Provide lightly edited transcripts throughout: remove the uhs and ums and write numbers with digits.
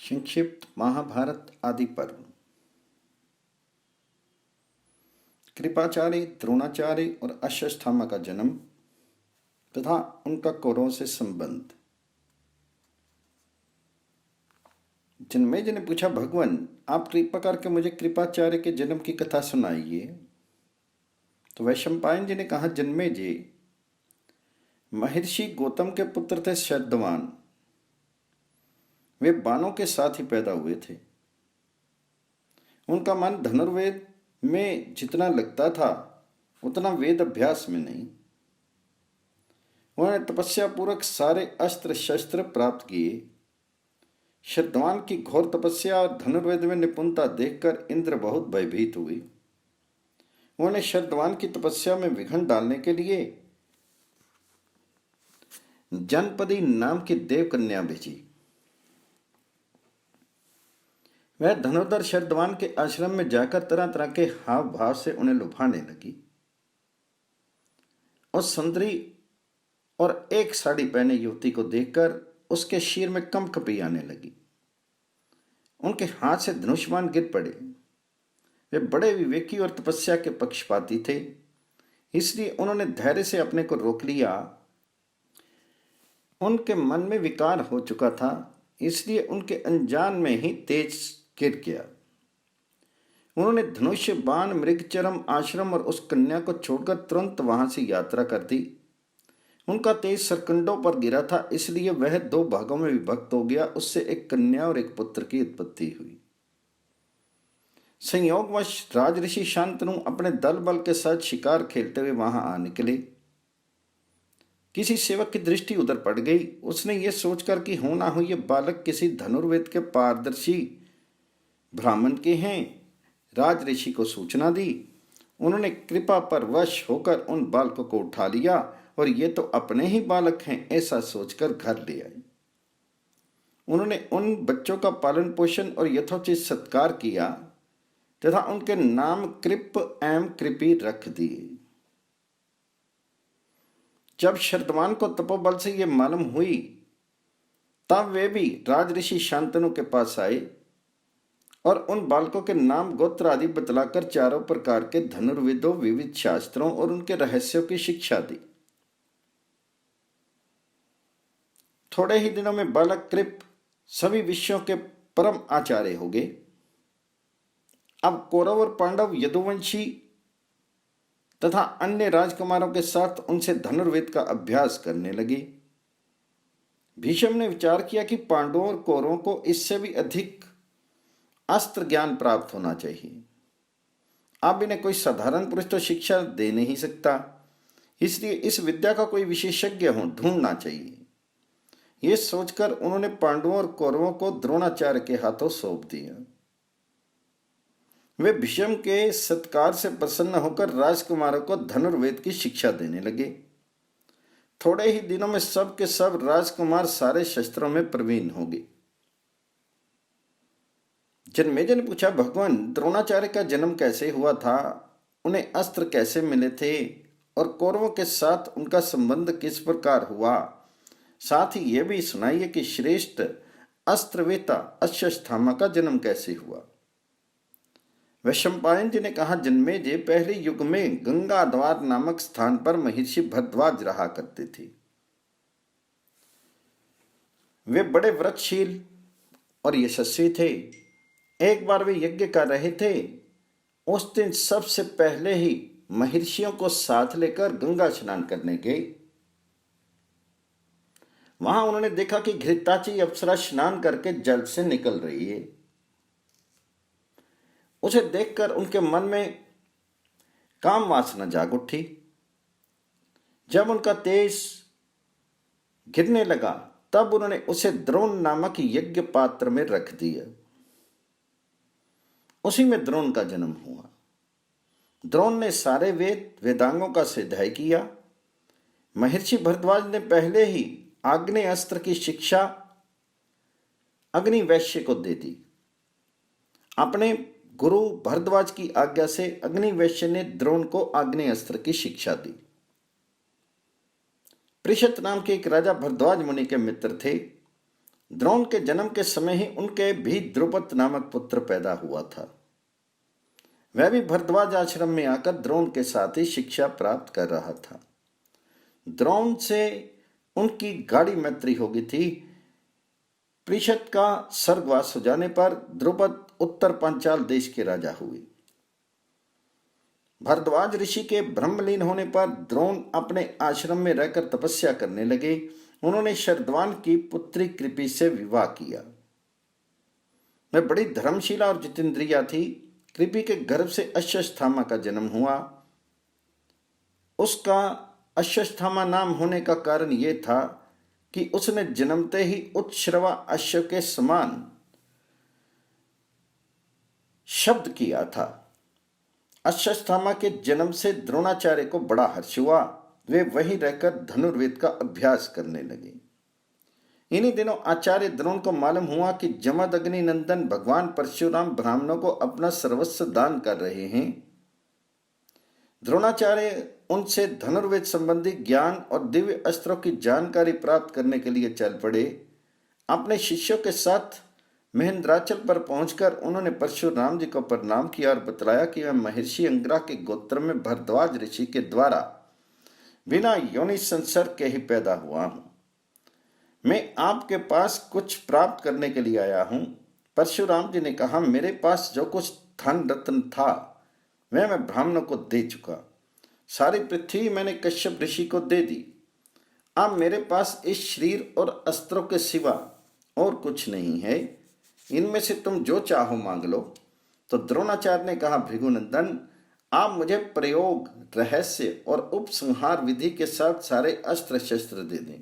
संक्षिप्त महाभारत आदि पर्व। कृपाचार्य, द्रोणाचार्य और अश्वत्थामा का जन्म तथा उनका कौरवों से संबंध। जन्मेजय ने पूछा, भगवान आप कृपा करके मुझे कृपाचार्य के जन्म की कथा सुनाइए। तो वैशंपायन जी ने कहा, जन्मेजय महर्षि गौतम के पुत्र थे शरदवान। वे बाणों के साथ ही पैदा हुए थे। उनका मन धनुर्वेद में जितना लगता था उतना वेद अभ्यास में नहीं। उन्होंने तपस्या पूर्वक सारे अस्त्र शस्त्र प्राप्त किए। शरदवान की घोर तपस्या और धनुर्वेद में निपुणता देखकर इंद्र बहुत भयभीत हुए। उन्होंने शरदवान की तपस्या में विघ्न डालने के लिए जनपदी नाम की देव कन्या भेजी। वह धनुर्धर शरदवान के आश्रम में जाकर तरह तरह के हाव भाव से उन्हें लुभाने लगी और सुंदरी और एक साड़ी पहने युवती को देखकर उसके शीर में कंपकपी आने लगी। उनके हाथ से धनुष्मान गिर पड़े। वे बड़े विवेकी और तपस्या के पक्षपाती थे, इसलिए उन्होंने धैर्य से अपने को रोक लिया। उनके मन में विकार हो चुका था, इसलिए उनके अनजान में ही तेज गिर गया। उन्होंने धनुष बाण मृगचरम आश्रम और उस कन्या को छोड़कर तुरंत वहां से यात्रा कर दी। उनका तेज सरकंडों पर गिरा था, इसलिए वह दो भागों में विभक्त हो गया। उससे एक कन्या और एक पुत्र की उत्पत्ति हुई। संयोगवश राजऋषि शांतनु अपने दल बल के साथ शिकार खेलते हुए वहां आ निकले। किसी सेवक की दृष्टि उधर पड़ गई। उसने ये सोचकर कि हो ना हो ये बालक किसी धनुर्वेद के पारदर्शी ब्राह्मण के हैं, राजऋषि को सूचना दी। उन्होंने कृपा पर वश होकर उन बालकों को उठा लिया और ये तो अपने ही बालक हैं ऐसा सोचकर घर ले आए। उन्होंने उन बच्चों का पालन पोषण और यथोचित सत्कार किया तथा उनके नाम कृप एवं कृपी रख दिए। जब शरदवान को तपोबल से ये मालूम हुई तब वे भी राजऋषि शांतनु के पास आए और उन बालकों के नाम गोत्र आदि बतलाकर चारों प्रकार के धनुर्वेदों, विविध शास्त्रों और उनके रहस्यों की शिक्षा दी। थोड़े ही दिनों में बालक कृप सभी विषयों के परम आचार्य हो गए। अब कौरव और पांडव यदुवंशी तथा अन्य राजकुमारों के साथ उनसे धनुर्वेद का अभ्यास करने लगे। भीष्म ने विचार किया कि पांडवों और कौरवों को इससे भी अधिक अस्त्र ज्ञान प्राप्त होना चाहिए। अब इन्हें कोई साधारण पुरुष तो शिक्षा दे नहीं सकता, इसलिए इस विद्या का कोई विशेषज्ञ ढूंढना चाहिए। ये सोचकर उन्होंने पांडवों और कौरवों को द्रोणाचार्य के हाथों सौंप दिया। वे भीष्म के सत्कार से प्रसन्न होकर राजकुमारों को धनुर्वेद की शिक्षा देने लगे। थोड़े ही दिनों में सब के सब राजकुमार सारे शस्त्रों में प्रवीण हो गए। जन्मेजय ने पूछा, भगवान द्रोणाचार्य का जन्म कैसे हुआ था, उन्हें अस्त्र कैसे मिले थे और कौरवों के साथ उनका संबंध किस प्रकार हुआ। साथ ही यह भी सुनाइए कि श्रेष्ठ अस्त्रवेता अश्वत्थामा का जन्म कैसे हुआ। वैशंपायन जी ने कहा, जन्मेजय पहले युग में गंगाद्वार नामक स्थान पर महर्षि भरद्वाज रहा करते थे। वे बड़े व्रतशील और यशस्वी थे। एक बार वे यज्ञ कर रहे थे। उस दिन सबसे पहले ही महर्षियों को साथ लेकर गंगा स्नान करने गए। वहां उन्होंने देखा कि घृताची अप्सरा स्नान करके जल से निकल रही है। उसे देखकर उनके मन में काम वासना जाग उठी। जब उनका तेज गिरने लगा तब उन्होंने उसे द्रोण नामक यज्ञ पात्र में रख दिया। उसी में द्रोण का जन्म हुआ। द्रोण ने सारे वेदांगों का सिद्धाय किया। महर्षि भरद्वाज ने पहले ही आग्नेय अस्त्र की शिक्षा अग्नि वैश्य को दे दी। अपने गुरु भरद्वाज की आज्ञा से अग्नि वैश्य ने द्रोण को आग्नेय अस्त्र की शिक्षा दी। पृषत नाम के एक राजा भरद्वाज मुनि के मित्र थे। द्रोण के जन्म के समय ही उनके भी द्रुपद नामक पुत्र पैदा हुआ था। वह भी भरद्वाज आश्रम में आकर द्रोण के साथ ही शिक्षा प्राप्त कर रहा था। द्रोण से उनकी गाढ़ी मैत्री हो गई थी। पृषद का स्वर्गवास हो जाने पर द्रुपद उत्तर पांचाल देश के राजा हुए। भरद्वाज ऋषि के ब्रह्मलीन होने पर द्रोण अपने आश्रम में रहकर तपस्या करने लगे। उन्होंने शरद्वान की पुत्री कृपि से विवाह किया। वह बड़ी धर्मशीला और जितेंद्रिया थी। कृपि के गर्भ से अश्वत्थामा का जन्म हुआ। उसका अश्वत्थामा नाम होने का कारण यह था कि उसने जन्मते ही उत्श्रवा अश्व के समान शब्द किया था। अश्वत्थामा के जन्म से द्रोणाचार्य को बड़ा हर्ष हुआ। वे वहीं रहकर धनुर्वेद का अभ्यास करने लगे। इन्हीं दिनों आचार्य द्रोण को मालूम हुआ कि जमदग्नि नंदन भगवान परशुराम ब्राह्मणों को अपना सर्वस्व दान कर रहे हैं। द्रोणाचार्य उनसे धनुर्वेद संबंधी ज्ञान और दिव्य अस्त्रों की जानकारी प्राप्त करने के लिए चल पड़े। अपने शिष्यों के साथ महेंद्राचल पर पहुंचकर उन्होंने परशुराम जी को प्रणाम किया और बतलाया कि मैं महर्षि अंगिरा के गोत्र में भरद्वाज ऋषि के द्वारा बिना योनि संसर्ग के ही पैदा हुआ हूं। मैं आपके पास कुछ प्राप्त करने के लिए आया हूं। परशुराम जी ने कहा, मेरे पास जो कुछ धन रत्न था वह मैं ब्राह्मणों को दे चुका। सारी पृथ्वी मैंने कश्यप ऋषि को दे दी। अब मेरे पास इस शरीर और अस्त्रों के सिवा और कुछ नहीं है। इनमें से तुम जो चाहो मांग लो। तो द्रोणाचार्य ने कहा, भृगुनंदन, आप मुझे प्रयोग, रहस्य और उपसंहार विधि के साथ सारे अस्त्र शस्त्र दे दें।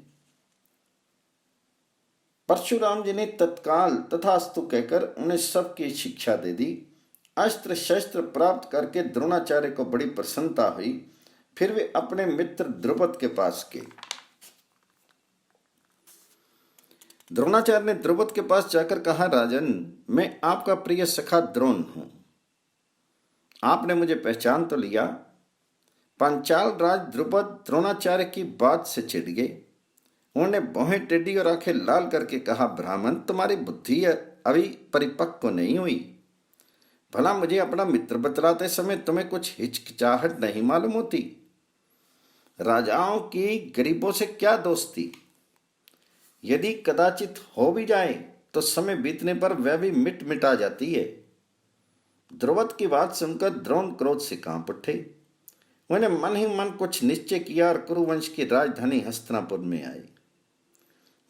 परशुराम जी ने तत्काल तथास्तु कहकर उन्हें सबकी शिक्षा दे दी। अस्त्र शस्त्र प्राप्त करके द्रोणाचार्य को बड़ी प्रसन्नता हुई। फिर वे अपने मित्र द्रुपद के पास गए। द्रोणाचार्य ने द्रुपद के पास जाकर कहा, राजन, मैं आपका प्रिय सखा द्रोण हूं। आपने मुझे पहचान तो लिया। पांचाल राज द्रुपद द्रोणाचार्य की बात से चिढ़ गए। उन्होंने भौहें टेढ़ी और आंखें लाल करके कहा, ब्राह्मण, तुम्हारी बुद्धि अभी परिपक्व नहीं हुई। भला मुझे अपना मित्र बतलाते समय तुम्हें कुछ हिचकिचाहट नहीं मालूम होती? राजाओं की गरीबों से क्या दोस्ती? यदि कदाचित हो भी जाए तो समय बीतने पर वह भी मिट मिटा जाती है। द्रुपद की बात सुनकर द्रोण क्रोध से कांप उठे। उन्होंने मन ही मन कुछ निश्चय किया और कुरुवंश की राजधानी हस्तिनापुर में आए।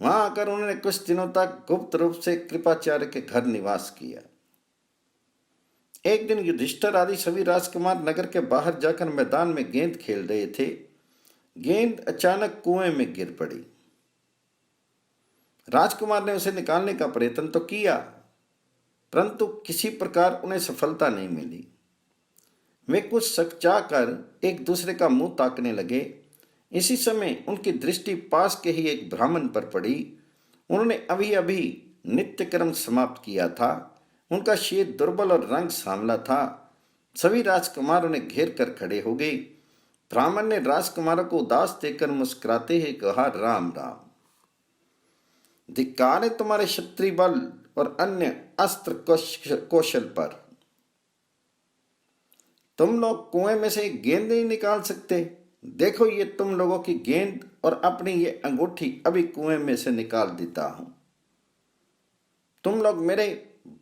वहां आकर उन्होंने कुछ दिनों तक गुप्त रूप से कृपाचार्य के घर निवास किया। एक दिन युधिष्ठिर आदि सभी राजकुमार नगर के बाहर जाकर मैदान में गेंद खेल रहे थे। गेंद अचानक कुएं में गिर पड़ी। राजकुमार ने उसे निकालने का प्रयत्न तो किया, परंतु किसी प्रकार उन्हें सफलता नहीं मिली। वे कुछ सकचाकर एक दूसरे का मुंह ताकने लगे। इसी समय उनकी दृष्टि पास के ही एक ब्राह्मण पर पड़ी। उन्होंने अभी अभी नित्य कर्म समाप्त किया था। उनका शरीर दुर्बल और रंग सांवला था। सभी राजकुमार उन्हें घेर कर खड़े हो गए। ब्राह्मण ने राजकुमारों को उदास देखकर मुस्कुराते हुए कहा, राम राम। धिक्कार है तुम्हारे क्षत्रिय बल और अन्य अस्त्र कौशल पर। तुम लोग कुएं में से गेंद नहीं निकाल सकते। देखो, ये तुम लोगों की गेंद और अपनी ये अंगूठी अभी कुएं में से निकाल देता हूं। तुम लोग मेरे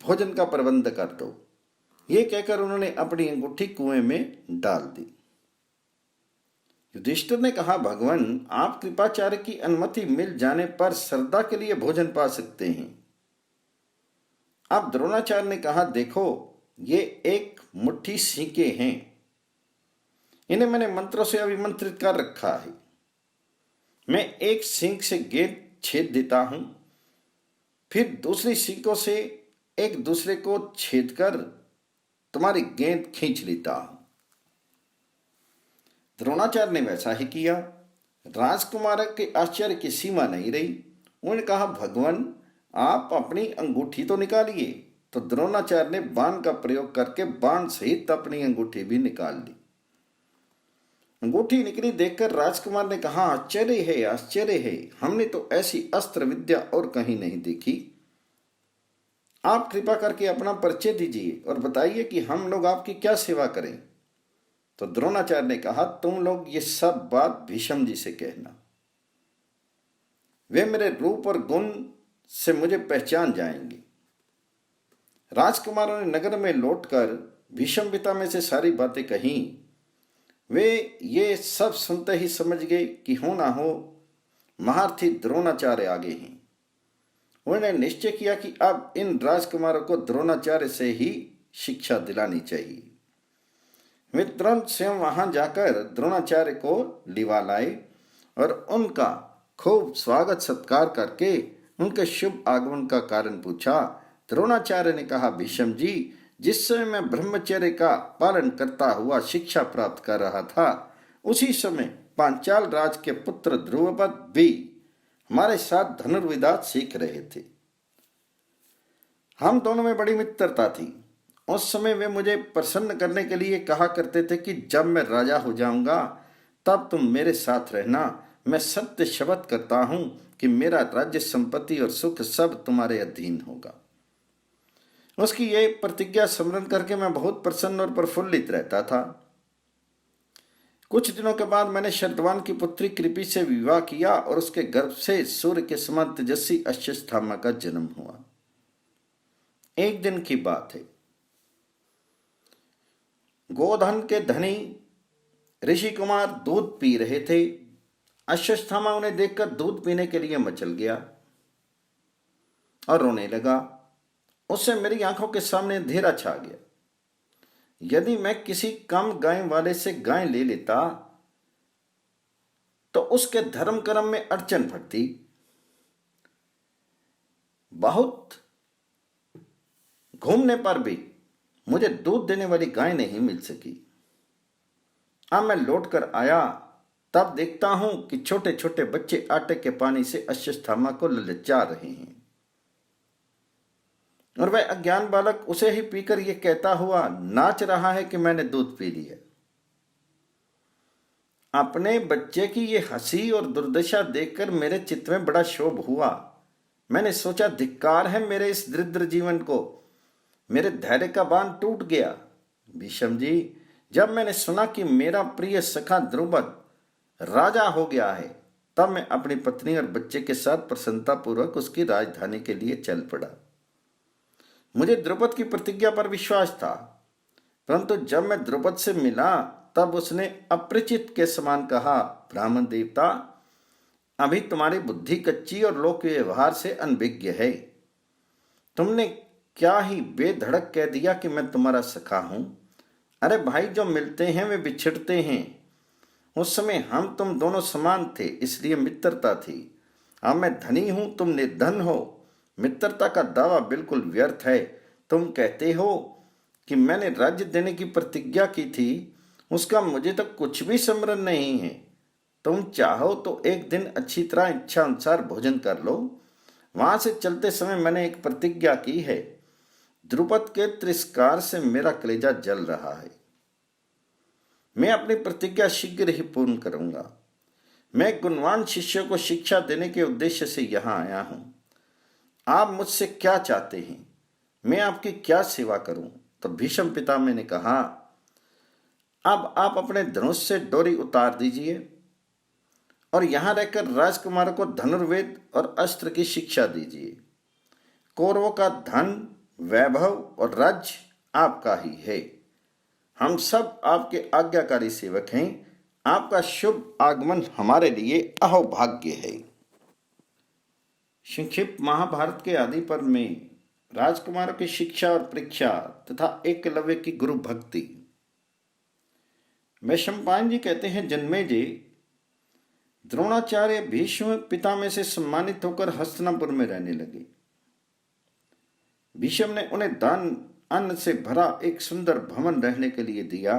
भोजन का प्रबंध कर दो। ये कहकर उन्होंने अपनी अंगूठी कुएं में डाल दी। युधिष्ठिर ने कहा, भगवान, आप कृपाचार्य की अनुमति मिल जाने पर श्रद्धा के लिए भोजन पा सकते हैं। अब द्रोणाचार्य ने कहा, देखो, ये एक मुट्ठी सीके हैं। इन्हें मैंने मंत्रों से अभिमंत्रित कर रखा है। मैं एक सींग से गेंद छेद देता हूं, फिर दूसरी सींकों से एक दूसरे को छेद कर तुम्हारी गेंद खींच लेता हूं। द्रोणाचार्य ने वैसा ही किया। राजकुमार के आश्चर्य की सीमा नहीं रही। उन्होंने कहा, भगवान, आप अपनी अंगूठी तो निकालिए। तो द्रोणाचार्य ने बाण का प्रयोग करके बाण सहित अपनी अंगूठी भी निकाल ली। अंगूठी निकली देखकर राजकुमार ने कहा, आश्चर्य है, आश्चर्य है, हमने तो ऐसी अस्त्र विद्या और कहीं नहीं देखी। आप कृपा करके अपना परिचय दीजिए और बताइए कि हम लोग आपकी क्या सेवा करें। तो द्रोणाचार्य ने कहा, तुम लोग ये सब बात भीष्म जी से कहना, वे मेरे रूप और गुण से मुझे पहचान जाएंगे। राजकुमारों ने नगर में लौटकर भीष्म पितामह से सारी बातें कही। वे ये सब सुनते ही समझ गए कि हो ना हो महारथी द्रोणाचार्य आगे हैं। उन्होंने निश्चय किया कि अब इन राजकुमारों को द्रोणाचार्य से ही शिक्षा दिलानी चाहिए। वे तुरंत स्वयं वहां जाकर द्रोणाचार्य को लिवा लाए और उनका खूब स्वागत सत्कार करके उनके शुभ आगमन का कारण पूछा। द्रोणाचार्य ने कहा, भीष्म जी, जिस समय मैं ब्रह्मचर्य का पालन करता हुआ शिक्षा प्राप्त कर रहा था, उसी समय पांचाल राज के पुत्र ध्रुवपद भी हमारे साथ धनुर्विद्या सीख रहे थे। हम दोनों में बड़ी मित्रता थी। उस समय वे मुझे प्रसन्न करने के लिए कहा करते थे कि जब मैं राजा हो जाऊंगा तब तुम मेरे साथ रहना। मैं सत्य शपथ करता हूं कि मेरा राज्य संपत्ति और सुख सब तुम्हारे अधीन होगा। उसकी ये प्रतिज्ञा स्मरण करके मैं बहुत प्रसन्न और प्रफुल्लित रहता था। कुछ दिनों के बाद मैंने शतवाहन की पुत्री कृपि से विवाह किया और उसके गर्भ से सूर्य के समान तेजस्वी अश्वत्थामा का जन्म हुआ। एक दिन की बात है, गोधन के धनी ऋषि कुमार दूध पी रहे थे। अश्वत्थामा उन्हें देखकर दूध पीने के लिए मचल गया और रोने लगा। उससे मेरी आंखों के सामने अंधेरा छा गया। यदि मैं किसी कम गाय वाले से गाय ले लेता तो उसके धर्म कर्म में अड़चन पड़ती। बहुत घूमने पर भी मुझे दूध देने वाली गाय नहीं मिल सकी। अब मैं लौट कर आया तब देखता हूं कि छोटे छोटे बच्चे आटे के पानी से अश्वत्थामा को ललचा रहे हैं और वह अज्ञान बालक उसे ही पीकर यह कहता हुआ नाच रहा है कि मैंने दूध पी लिया। अपने बच्चे की ये हंसी और दुर्दशा देखकर मेरे चित्त में बड़ा क्षोभ हुआ। मैंने सोचा, धिक्कार है मेरे इस दरिद्र जीवन को। मेरे धैर्य का बांध टूट गया। भीष्म जी, जब मैंने सुना कि मेरा प्रिय सखा द्रुपद राजा हो गया है तब मैं अपनी पत्नी और बच्चे के साथ प्रसन्नता पूर्वक उसकी राजधानी के लिए चल पड़ा। मुझे द्रुपद की प्रतिज्ञा पर विश्वास था, परंतु जब मैं द्रुपद से मिला तब उसने अपरिचित के समान कहा, ब्राह्मण देवता, अभी तुम्हारी बुद्धि कच्ची और लोक व्यवहार से अनभिज्ञ है। तुमने क्या ही बेधड़क कह दिया कि मैं तुम्हारा सखा हूं। अरे भाई, जो मिलते हैं वे बिछड़ते हैं। उस समय हम तुम दोनों समान थे, इसलिए मित्रता थी। अब मैं धनी हूं, तुम निर्धन हो। मित्रता का दावा बिल्कुल व्यर्थ है। तुम कहते हो कि मैंने राज्य देने की प्रतिज्ञा की थी, उसका मुझे तो कुछ भी स्मरण नहीं है। तुम चाहो तो एक दिन अच्छी तरह इच्छा अनुसार भोजन कर लो। वहां से चलते समय मैंने एक प्रतिज्ञा की है। द्रुपद के तिरस्कार से मेरा कलेजा जल रहा है। मैं अपनी प्रतिज्ञा शीघ्र ही पूर्ण करूंगा। मैं गुणवान शिष्यों को शिक्षा देने के उद्देश्य से यहां आया हूं। आप मुझसे क्या चाहते हैं? मैं आपकी क्या सेवा करूं? तो भीष्म पितामह ने कहा, अब आप अपने धनुष से डोरी उतार दीजिए और यहां रहकर राजकुमारों को धनुर्वेद और अस्त्र की शिक्षा दीजिए। कौरवों का धन, वैभव और राज्य आपका ही है। हम सब आपके आज्ञाकारी सेवक हैं। आपका शुभ आगमन हमारे लिए अहोभाग्य है। संक्षिप्त महाभारत के आदि पर्व में राजकुमारों की शिक्षा और परीक्षा तथा एकलव्य की गुरु भक्ति। वैशंपायन जी कहते हैं, जन्मेजय, द्रोणाचार्य भीष्म पितामह से सम्मानित होकर हस्तिनापुर में रहने लगे। भीष्म ने उन्हें दान अन्न से भरा एक सुंदर भवन रहने के लिए दिया।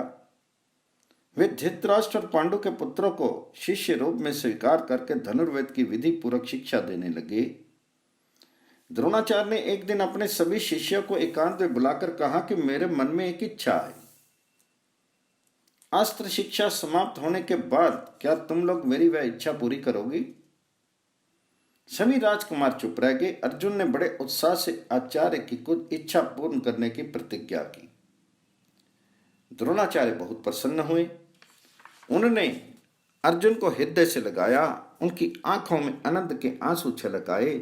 वे धृतराष्ट्र और पांडु के पुत्रों को शिष्य रूप में स्वीकार करके धनुर्वेद की विधि पूर्वक शिक्षा देने लगे। द्रोणाचार्य ने एक दिन अपने सभी शिष्यों को एकांत में बुलाकर कहा कि मेरे मन में एक इच्छा है। अस्त्र शिक्षा समाप्त होने के बाद क्या तुम लोग मेरी वह इच्छा पूरी करोगी? सभी राजकुमार चुप रह गए। अर्जुन ने बड़े उत्साह से आचार्य की कुछ इच्छा पूर्ण करने की प्रतिज्ञा की। द्रोणाचार्य बहुत प्रसन्न हुए। उन्होंने अर्जुन को हृदय से लगाया। उनकी आंखों में आनंद के आंसू छलक आए।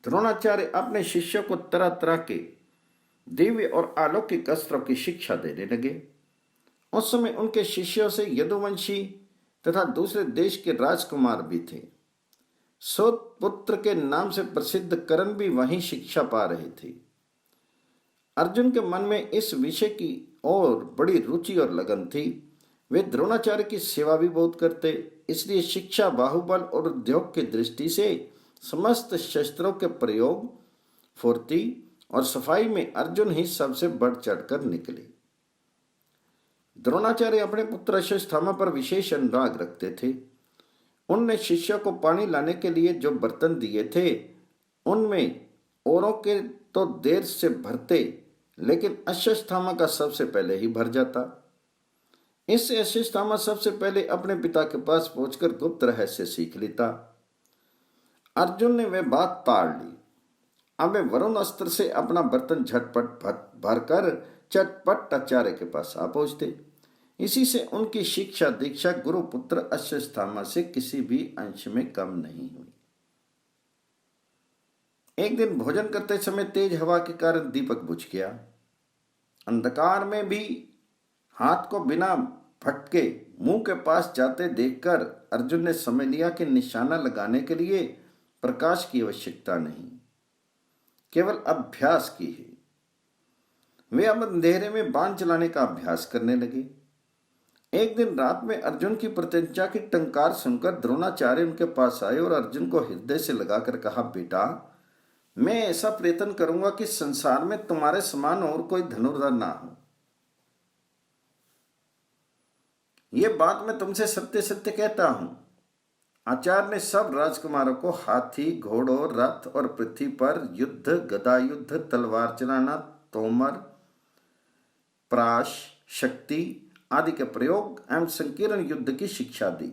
द्रोणाचार्य अपने शिष्यों को तरह तरह के दिव्य और अलौकिक अस्त्रों की शिक्षा देने लगे। उस समय उनके शिष्यों से यदुवंशी तथा दूसरे देश के राजकुमार भी थे। सोत पुत्र के नाम से प्रसिद्ध कर्ण भी वहीं शिक्षा पा रहे थे। अर्जुन के मन में इस विषय की और बड़ी रुचि और लगन थी। वे द्रोणाचार्य की सेवा भी बहुत करते, इसलिए शिक्षा, बाहुबल और उद्योग की दृष्टि से समस्त शस्त्रों के प्रयोग, फुर्ती और सफाई में अर्जुन ही सबसे बढ़ चढ़कर निकले। द्रोणाचार्य अपने पुत्र अश्वत्थामा पर विशेष अनुराग रखते थे। उनने शिष्यों को पानी लाने के लिए जो बर्तन दिए थे, उनमें औरों के तो देर से भरते, लेकिन अश्वत्थामा का सबसे पहले ही भर जाता। इससे अश्वत्थामा सबसे पहले अपने पिता के पास पहुंचकर गुप्त रहस्य सीख लेता। अर्जुन ने वह बात पाड़ ली। अब वे वरुण अस्त्र से अपना बर्तन झटपट भरकर चटपट आचार्य के पास आ पहुंचते। इसी से उनकी शिक्षा दीक्षा गुरुपुत्र अश्वत्थामा से किसी भी अंश में कम नहीं हुई। एक दिन भोजन करते समय तेज हवा के कारण दीपक बुझ गया। अंधकार में भी हाथ को बिना भटके मुंह के पास जाते देखकर अर्जुन ने समझ लिया कि निशाना लगाने के लिए प्रकाश की आवश्यकता नहीं, केवल अभ्यास की है। वे अब अंधेरे में बाण चलाने का अभ्यास करने लगे। एक दिन रात में अर्जुन की प्रत्यंचा की टंकार सुनकर द्रोणाचार्य उनके पास आए और अर्जुन को हृदय से लगाकर कहा, बेटा, मैं ऐसा प्रयत्न करूंगा कि संसार में तुम्हारे समान और कोई धनुर्धर ना हो। यह बात मैं तुमसे सत्य सत्य कहता हूं। आचार्य ने सब राजकुमारों को हाथी, घोड़ों, रथ और पृथ्वी पर युद्ध, गदा युद्ध, तलवार चलाना, तोमर, प्राश, शक्ति आदि के प्रयोग एवं संकीर्ण युद्ध की शिक्षा दी।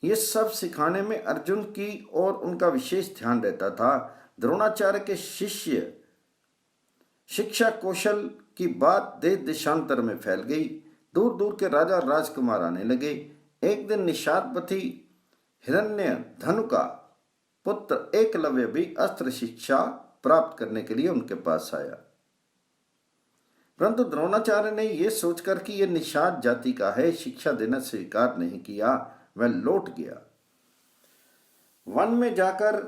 ये सब सिखाने में अर्जुन की और उनका विशेष ध्यान रहता था। द्रोणाचार्य के शिष्य शिक्षा कौशल की बात देश देशांतर में फैल गई। दूर दूर के राजा राजकुमार आने लगे। एक दिन निषादपति हिरण्य धनु का पुत्र एकलव्य भी अस्त्र शिक्षा प्राप्त करने के लिए उनके पास आया। परंतु द्रोणाचार्य ने यह सोचकर कि यह निषाद जाति का है, शिक्षा देना स्वीकार नहीं किया। वह लौट गया। वन में जाकर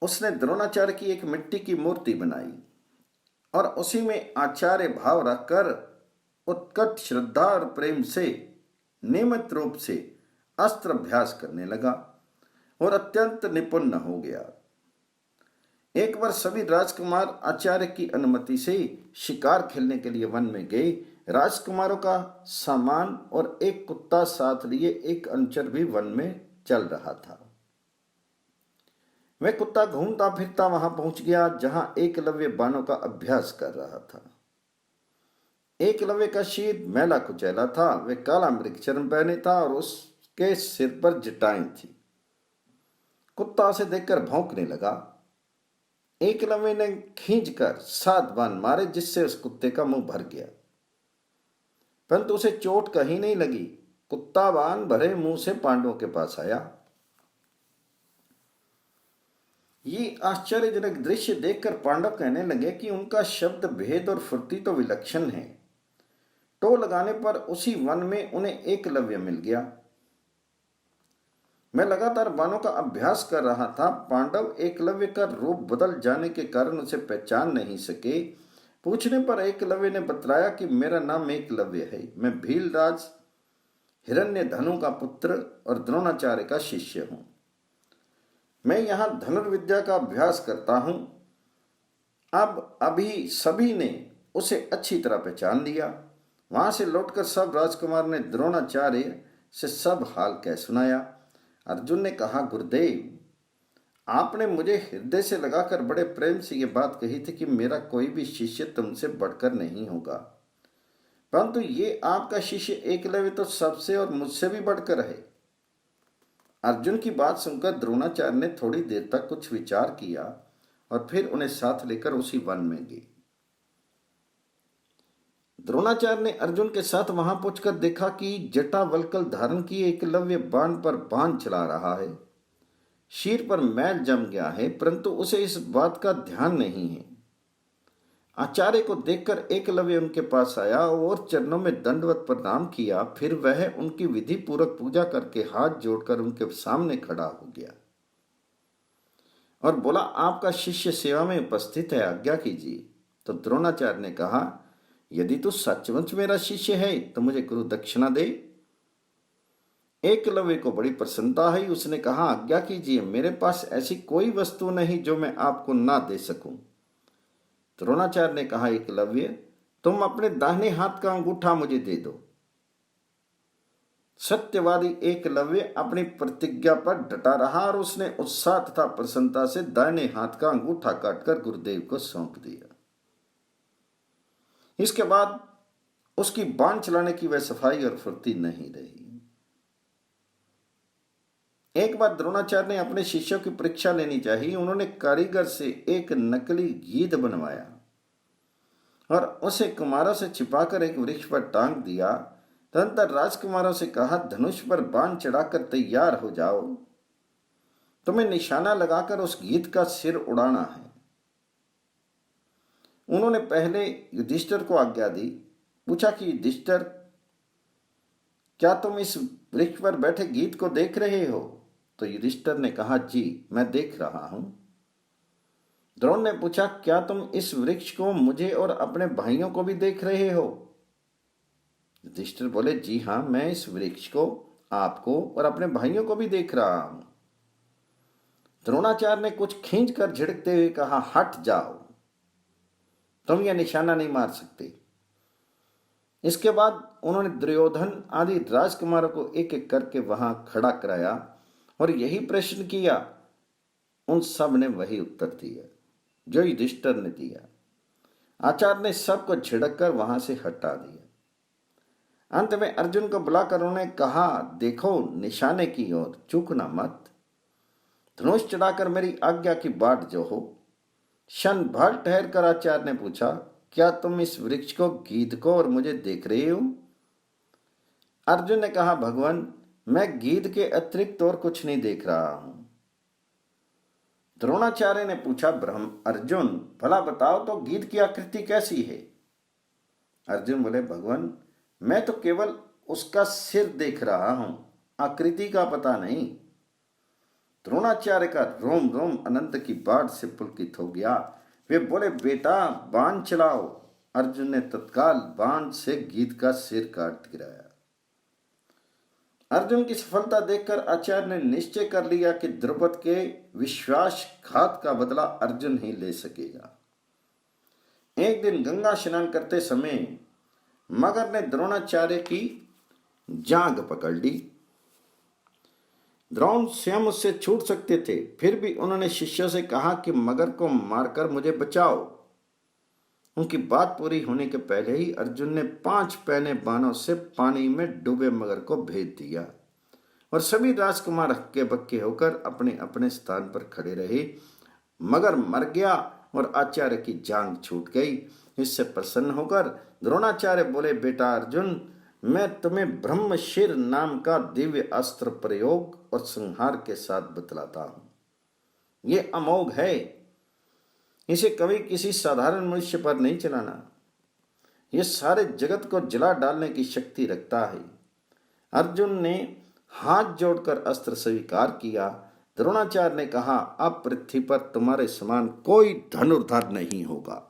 उसने द्रोणाचार्य की एक मिट्टी की मूर्ति बनाई और उसी में आचार्य भाव रखकर उत्कट श्रद्धा और प्रेम से नियमित रूप से अस्त्र अभ्यास करने लगा और अत्यंत निपुण हो गया। एक बार सभी राजकुमार आचार्य की अनुमति से शिकार खेलने के लिए वन में गए। राजकुमारों का सामान और एक कुत्ता साथ लिए एक अनुचर भी वन में चल रहा था। वह कुत्ता घूमता फिरता वहां पहुंच गया जहां एकलव्य बाणों का अभ्यास कर रहा था। एकलव्य का शीत मैला कुचैला था। वह काला मृगचर्म पहने था और उसके सिर पर जटाएं थी। कुत्ता उसे देखकर भौंकने लगा। एकलव्य ने खींचकर 7 बाण मारे, जिससे उस कुत्ते का मुंह भर गया, परंतु उसे चोट कहीं नहीं लगी। कुत्ता बाण भरे मुंह से पांडवों के पास आया। ये आश्चर्यजनक दृश्य देखकर पांडव कहने लगे कि उनका शब्द भेद और फुर्ती तो विलक्षण है। टो लगाने पर उसी वन में उन्हें एकलव्य मिल गया। मैं लगातार बाणों का अभ्यास कर रहा था। पांडव एकलव्य का रूप बदल जाने के कारण उसे पहचान नहीं सके। पूछने पर एकलव्य ने बतलाया कि मेरा नाम एकलव्य है, मैं भीलराज हिरण्य धनु का पुत्र और द्रोणाचार्य का शिष्य हूं। मैं यहाँ धनुर्विद्या का अभ्यास करता हूं। अब अभी सभी ने उसे अच्छी तरह पहचान लिया। वहां से लौटकर सब राजकुमार ने द्रोणाचार्य से सब हाल कह सुनाया। अर्जुन ने कहा, गुरुदेव, आपने मुझे हृदय से लगाकर बड़े प्रेम से यह बात कही थी कि मेरा कोई भी शिष्य तुमसे बढ़कर नहीं होगा, परंतु ये आपका शिष्य एकलव्य तो सबसे और मुझसे भी बढ़कर है। अर्जुन की बात सुनकर द्रोणाचार्य ने थोड़ी देर तक कुछ विचार किया और फिर उन्हें साथ लेकर उसी वन में गए। द्रोणाचार्य ने अर्जुन के साथ वहां पहुंचकर देखा कि जटावल्कल धारण किए एकलव्य बाण पर बाण चला रहा है। शीर पर मैल जम गया है, परंतु उसे इस बात का ध्यान नहीं है। आचार्य को देखकर एकलव्य उनके पास आया और चरणों में दंडवत प्रणाम किया। फिर वह उनकी विधि पूर्वक पूजा करके हाथ जोड़कर उनके सामने खड़ा हो गया और बोला, आपका शिष्य सेवा में उपस्थित है, आज्ञा कीजिए। तो द्रोणाचार्य ने कहा, यदि तू सचमुच मेरा शिष्य है तो मुझे गुरु दक्षिणा दे। एकलव्य को बड़ी प्रसन्नता हुई। उसने कहा, आज्ञा कीजिए, मेरे पास ऐसी कोई वस्तु नहीं जो मैं आपको ना दे सकूं। द्रोणाचार्य ने कहा, एकलव्य, तुम अपने दाहिने हाथ का अंगूठा मुझे दे दो। सत्यवादी एकलव्य अपनी प्रतिज्ञा पर डटा रहा और उसने उत्साह तथा प्रसन्नता से दाहिने हाथ का अंगूठा काटकर गुरुदेव को सौंप दिया। इसके बाद उसकी बाण चलाने की वह सफाई और फुर्ती नहीं रही। एक बार द्रोणाचार्य ने अपने शिष्यों की परीक्षा लेनी चाहिए। उन्होंने कारीगर से एक नकली गीध बनवाया और उसे कुमारों से छिपाकर एक वृक्ष पर टांग दिया। तदनंतर राजकुमारों से कहा, धनुष पर बाण चढ़ाकर तैयार हो जाओ, तुम्हें निशाना लगाकर उस गीध का सिर उड़ाना है। उन्होंने पहले युधिष्ठिर को आज्ञा दी। पूछा कि युधिष्ठिर, क्या तुम इस वृक्ष पर बैठे गीध को देख रहे हो? तो युधिष्ठिर ने कहा, जी मैं देख रहा हूं। द्रोण ने पूछा, क्या तुम इस वृक्ष को मुझे और अपने भाइयों को भी देख रहे हो? युधिष्ठिर बोले, जी हां, मैं इस वृक्ष को, आपको और अपने भाइयों को भी देख रहा हूं। द्रोणाचार्य ने कुछ खींच कर झिड़कते हुए कहा, हट जाओ, तुम यह निशाना नहीं मार सकते। इसके बाद उन्होंने दुर्योधन आदि राजकुमारों को एक एक करके वहां खड़ा कराया और यही प्रश्न किया। उन सब ने वही उत्तर दिया जो युधिष्ठिर ने दिया। आचार्य ने सबको झिड़क कर वहां से हटा दिया। अंत में अर्जुन को बुलाकर उन्होंने कहा, देखो निशाने की ओर, चूकना मत। धनुष चढ़ाकर मेरी आज्ञा की बाट जो हो। क्षण भर ठहर कर आचार्य ने पूछा, क्या तुम इस वृक्ष को, गीध को और मुझे देख रहे हो? अर्जुन ने कहा, भगवान, मैं गीध के अतिरिक्त और कुछ नहीं देख रहा हूं। द्रोणाचार्य ने पूछा, ब्रह्म अर्जुन, भला बताओ तो गीध की आकृति कैसी है? अर्जुन बोले, भगवान, मैं तो केवल उसका सिर देख रहा हूं, आकृति का पता नहीं। द्रोणाचार्य का रोम रोम अनंत की बाढ़ से पुलकित हो गया। वे बोले, बेटा बाण चलाओ। अर्जुन ने तत्काल बाण से गीध का सिर काट गिराया। अर्जुन की सफलता देखकर आचार्य ने निश्चय कर लिया कि द्रुपद के विश्वासघात का बदला अर्जुन ही ले सकेगा। एक दिन गंगा स्नान करते समय मगर ने द्रोणाचार्य की जांघ पकड़ ली। द्रोण स्वयं उससे छूट सकते थे, फिर भी उन्होंने शिष्यों से कहा कि मगर को मारकर मुझे बचाओ। उनकी बात पूरी होने के पहले ही अर्जुन ने 5 पैने बाणों से पानी में डूबे मगर को भेद दिया और सभी राजकुमार हक्के बक्के होकर अपने अपने स्थान पर खड़े रहे। मगर मर गया और आचार्य की जांघ छूट गई। इससे प्रसन्न होकर द्रोणाचार्य बोले, बेटा अर्जुन, मैं तुम्हें ब्रह्मशिर नाम का दिव्य अस्त्र प्रयोग और संहार के साथ बतलाता हूं। ये अमोघ है, इसे कभी किसी साधारण मनुष्य पर नहीं चलाना। यह सारे जगत को जला डालने की शक्ति रखता है। अर्जुन ने हाथ जोड़कर अस्त्र स्वीकार किया। द्रोणाचार्य ने कहा, अब पृथ्वी पर तुम्हारे समान कोई धनुर्धर नहीं होगा।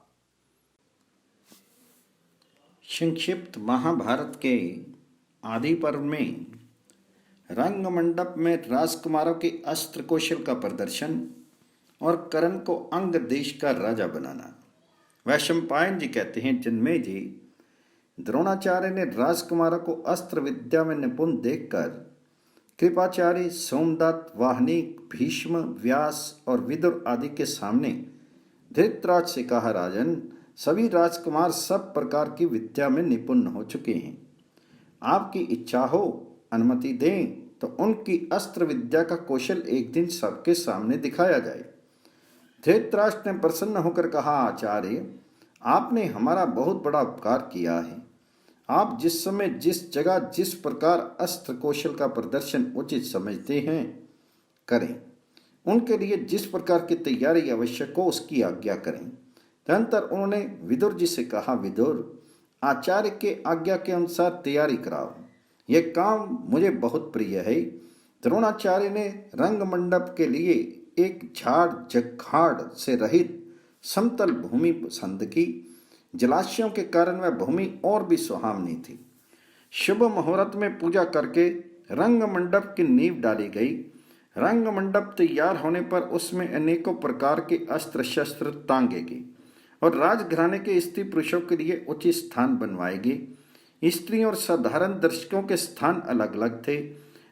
संक्षिप्त महाभारत के आदि पर्व में रंग मंडप में राजकुमारों के अस्त्र कौशल का प्रदर्शन और कर्ण को अंग देश का राजा बनाना। वैशंपायन जी कहते हैं, जन्मे जी, द्रोणाचार्य ने राजकुमारों को अस्त्र विद्या में निपुण देखकर कृपाचार्य, सोमदत्त, वाहनिक, भीष्म, व्यास और विदुर आदि के सामने धृतराज से कहा, राजन, सभी राजकुमार सब प्रकार की विद्या में निपुण हो चुके हैं। आपकी इच्छा हो, अनुमति दें तो उनकी अस्त्र विद्या का कौशल एक दिन सबके सामने दिखाया जाए। धृतराष्ट्र ने प्रसन्न होकर कहा, आचार्य, आपने हमारा बहुत बड़ा उपकार किया है। आप जिस समय, जिस जगह, जिस प्रकार अस्त्र कौशल का प्रदर्शन उचित समझते हैं, करें। उनके लिए जिस प्रकार की तैयारी आवश्यक हो उसकी आज्ञा करें। तदनंतर उन्होंने विदुर जी से कहा, विदुर, आचार्य के आज्ञा के अनुसार तैयारी कराओ, यह काम मुझे बहुत प्रिय है। द्रोणाचार्य ने रंग मंडप के लिए एक झाड़ झंखाड़ से रहित समतल भूमि पसंद की। जलाशयों के कारण वह भूमि और भी सुहावनी थी। शुभ मुहूर्त में पूजा करके रंग मंडप की नींव डाली गई। रंग मंडप तैयार होने पर उसमें अनेकों प्रकार के अस्त्र शस्त्र टांगे गए और राजघराने के स्त्री पुरुषों के लिए उचित स्थान बनवाए गए। स्त्रियों और साधारण दर्शकों के स्थान अलग अलग थे।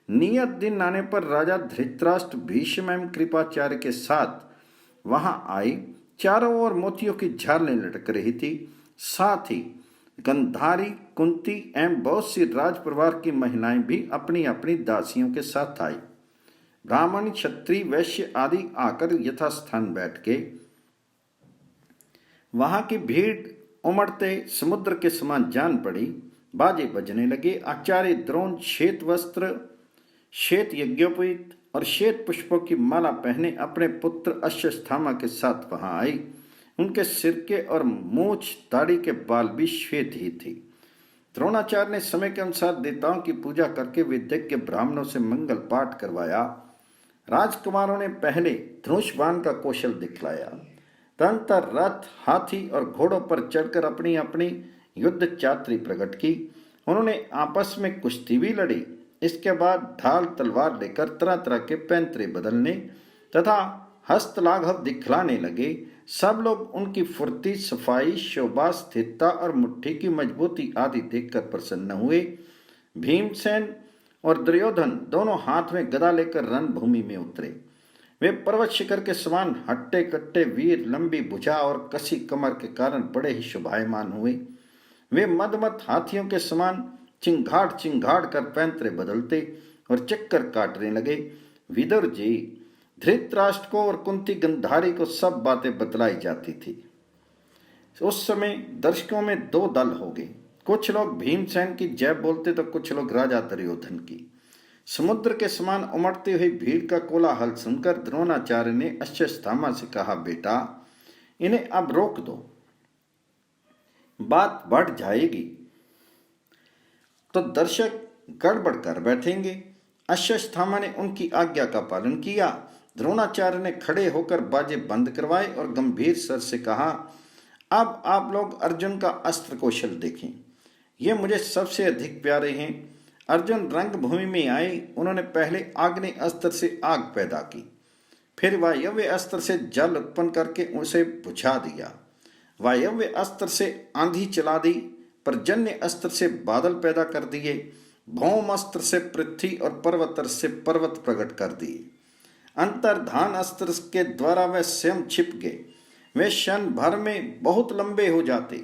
नियत दिन आने पर राजा धृतराष्ट्र भीष्म एवं कृपाचार्य के साथ वहां आए। चारों ओर मोतियों की झालरें लटक रही थी। साथ ही गंधारी, कुंती एवं बहुत सी राजपरिवार की महिलाएं भी अपनी अपनी दासियों के साथ आई। ब्राह्मण, क्षत्रिय, वैश्य आदि आकर यथास्थान बैठ गए। वहां की भीड़ उमड़ते समुद्र के समान जान पड़ी। बाजे बजने लगे। आचार्य द्रोण श्वेत वस्त्र, श्वेत यज्ञोपवीत और श्वेत पुष्पों की माला पहने अपने पुत्र अश्वत्थामा के साथ वहां आई। उनके सिर के और मूछ दाढ़ी के बाल भी श्वेत ही थे। द्रोणाचार्य ने समय के अनुसार देवताओं की पूजा करके विद्यज्ञ ब्राह्मणों से मंगल पाठ करवाया। राजकुमारों ने पहले धनुष बाण का कौशल दिखलाया। तदनंतर रथ, हाथी और घोड़ों पर चढ़कर अपनी अपनी युद्ध चातुरी प्रकट की। उन्होंने आपस में कुश्ती भी लड़ी। इसके बाद ढाल तलवार लेकर तरह तरह के पैंतरे बदलने तथा हस्तलाघव दिखलाने लगे। सब लोग उनकी फुर्ती, सफाई, शोभा, स्थिरता और मुट्ठी की मजबूती आदि देखकर प्रसन्न हुए। भीमसेन और दुर्योधन दोनों हाथ में गदा लेकर रणभूमि में उतरे। वे पर्वत शिखर के समान हट्टे कट्टे वीर, लंबी भुजा और कसी कमर के कारण बड़े ही शोभायमान हुए। वे मदमत हाथियों के समान चिंगाड़ चिंगाड़ कर पैंतरे बदलते और चक्कर काटने लगे। विदुर जी, धृतराष्ट्र को और कुंती गंधारी को सब बातें बतलाई जाती थी। उस समय दर्शकों में दो दल हो गए। कुछ लोग भीमसेन की जय बोलते तो कुछ लोग राजा दुर्योधन की। समुद्र के समान उमड़ती हुई भीड़ का कोलाहल सुनकर द्रोणाचार्य ने अश्वत्थामा से कहा, बेटा, इन्हें अब रोक दो, बात बढ़ जाएगी तो दर्शक गड़बड़ कर बैठेंगे। अश्वत्थामा ने उनकी आज्ञा का पालन किया। द्रोणाचार्य ने खड़े होकर बाजे बंद करवाए और गंभीर स्वर से कहा, अब आप लोग अर्जुन का अस्त्र कौशल देखें, ये मुझे सबसे अधिक प्यारे हैं। अर्जुन रंगभूमि में आए। उन्होंने पहले आग्नेय अस्त्र से आग पैदा की, फिर वायव्य अस्त्र से जल उत्पन्न करके उसे बुझा दिया, वायव्य अस्त्र से आंधी चला दी, पर्जन्य अस्त्र से बादल पैदा कर दिए, भौम अस्त्र से पृथ्वी और पर्वत से पर्वत प्रकट कर दिए। अंतर्धान अस्त्र के द्वारा वे स्वयं छिप गए। वे क्षण भर में बहुत लंबे हो जाते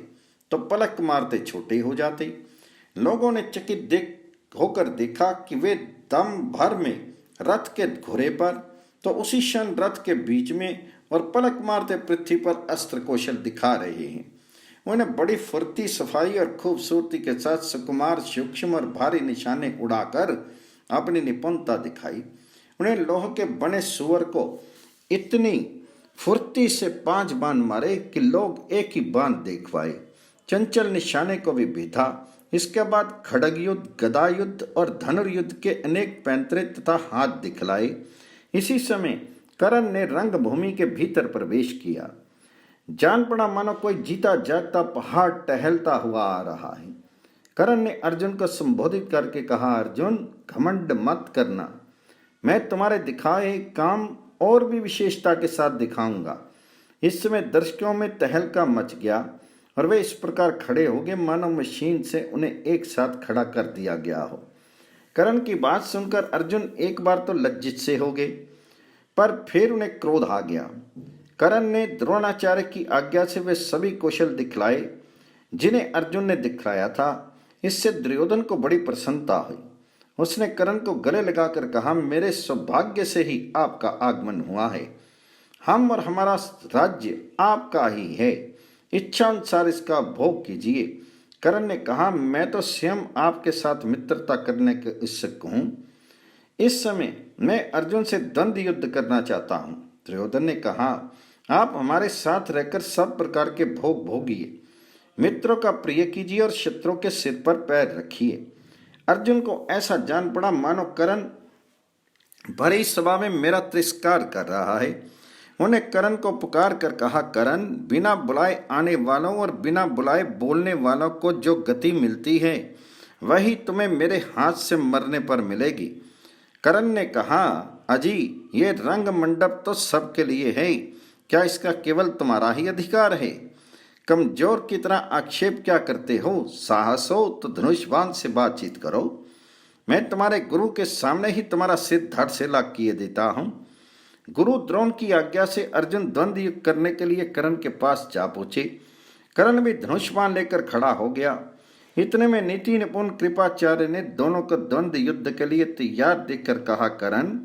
तो पलक मारते छोटे हो जाते। लोगों ने चकित होकर देखा कि वे दम भर में रथ के घोड़े पर तो उसी क्षण रथ के बीच में और पलक मारते पृथ्वी पर अस्त्र कौशल दिखा रहे हैं। उन्हें बड़ी फुर्ती, सफाई और खूबसूरती के साथ सुकुमार, सूक्ष्म और भारी निशाने उड़ाकर अपनी निपुणता दिखाई। उन्हें लोह के बने सुअर को इतनी फुर्ती से 5 बाण मारे कि लोग एक ही बाण देख पाए। चंचल निशाने को भी भेदा। इसके बाद खड़ग युद्ध, गदा युद्ध और धनुर्युद्ध के अनेक पैंतरे तथा हाथ दिखलाए। इसी समय कर्ण ने रंगभूमि के भीतर प्रवेश किया। जान पड़ा मानो कोई जीता जागता पहाड़ टहलता हुआ आ रहा है। कर्ण ने अर्जुन को संबोधित करके कहा, अर्जुन, घमंड मत करना, मैं तुम्हारे दिखाए काम और भी विशेषता के साथ दिखाऊंगा। इस समय दर्शकों में तहलका मच गया और वे इस प्रकार खड़े हो गए मानो मशीन से उन्हें एक साथ खड़ा कर दिया गया हो। कर्ण की बात सुनकर अर्जुन एक बार तो लज्जित से हो गए, पर फिर उन्हें क्रोध आ गया। कर्ण ने द्रोणाचार्य की आज्ञा से वे सभी कौशल दिखलाए जिन्हें अर्जुन ने दिखलाया था। इससे दुर्योधन को बड़ी प्रसन्नता हुई। उसने कर्ण को गले लगाकर कहा, मेरे सौभाग्य से ही आपका आगमन हुआ है। हम और हमारा राज्य आपका ही है। इच्छा अनुसार इसका भोग कीजिए। कर्ण ने कहा, मैं तो स्वयं आपके साथ मित्रता करने के इच्छुक हूँ। इस समय मैं अर्जुन से द्वंद्व युद्ध करना चाहता हूँ। दुर्योधन ने कहा, आप हमारे साथ रहकर सब प्रकार के भोग भोगिए, मित्रों का प्रिय कीजिए और शत्रुओं के सिर पर पैर रखिए। अर्जुन को ऐसा जान पड़ा मानो कर्ण भरी सभा में मेरा तिरस्कार कर रहा है। उन्हें कर्ण को पुकार कर कहा, कर्ण, बिना बुलाए आने वालों और बिना बुलाए बोलने वालों को जो गति मिलती है वही तुम्हें मेरे हाथ से मरने पर मिलेगी। कर्ण ने कहा, अजी, ये रंग मंडप तो सबके लिए है, क्या इसका केवल तुम्हारा ही अधिकार है? कमजोर की तरह आक्षेप क्या करते हो? साहस हो तो धनुष्बाण से बातचीत करो। मैं तुम्हारे गुरु के सामने ही तुम्हारा सिर धड़ से लाग किए देता हूँ। गुरु द्रोण की आज्ञा से अर्जुन द्वंद्व युद्ध करने के लिए कर्ण के पास जा पहुंचे। कर्ण भी धनुष्बाण लेकर खड़ा हो गया। इतने में नीति निपुण कृपाचार्य ने दोनों को द्वंद्व युद्ध के लिए तैयार देखकर कहा, कर्ण,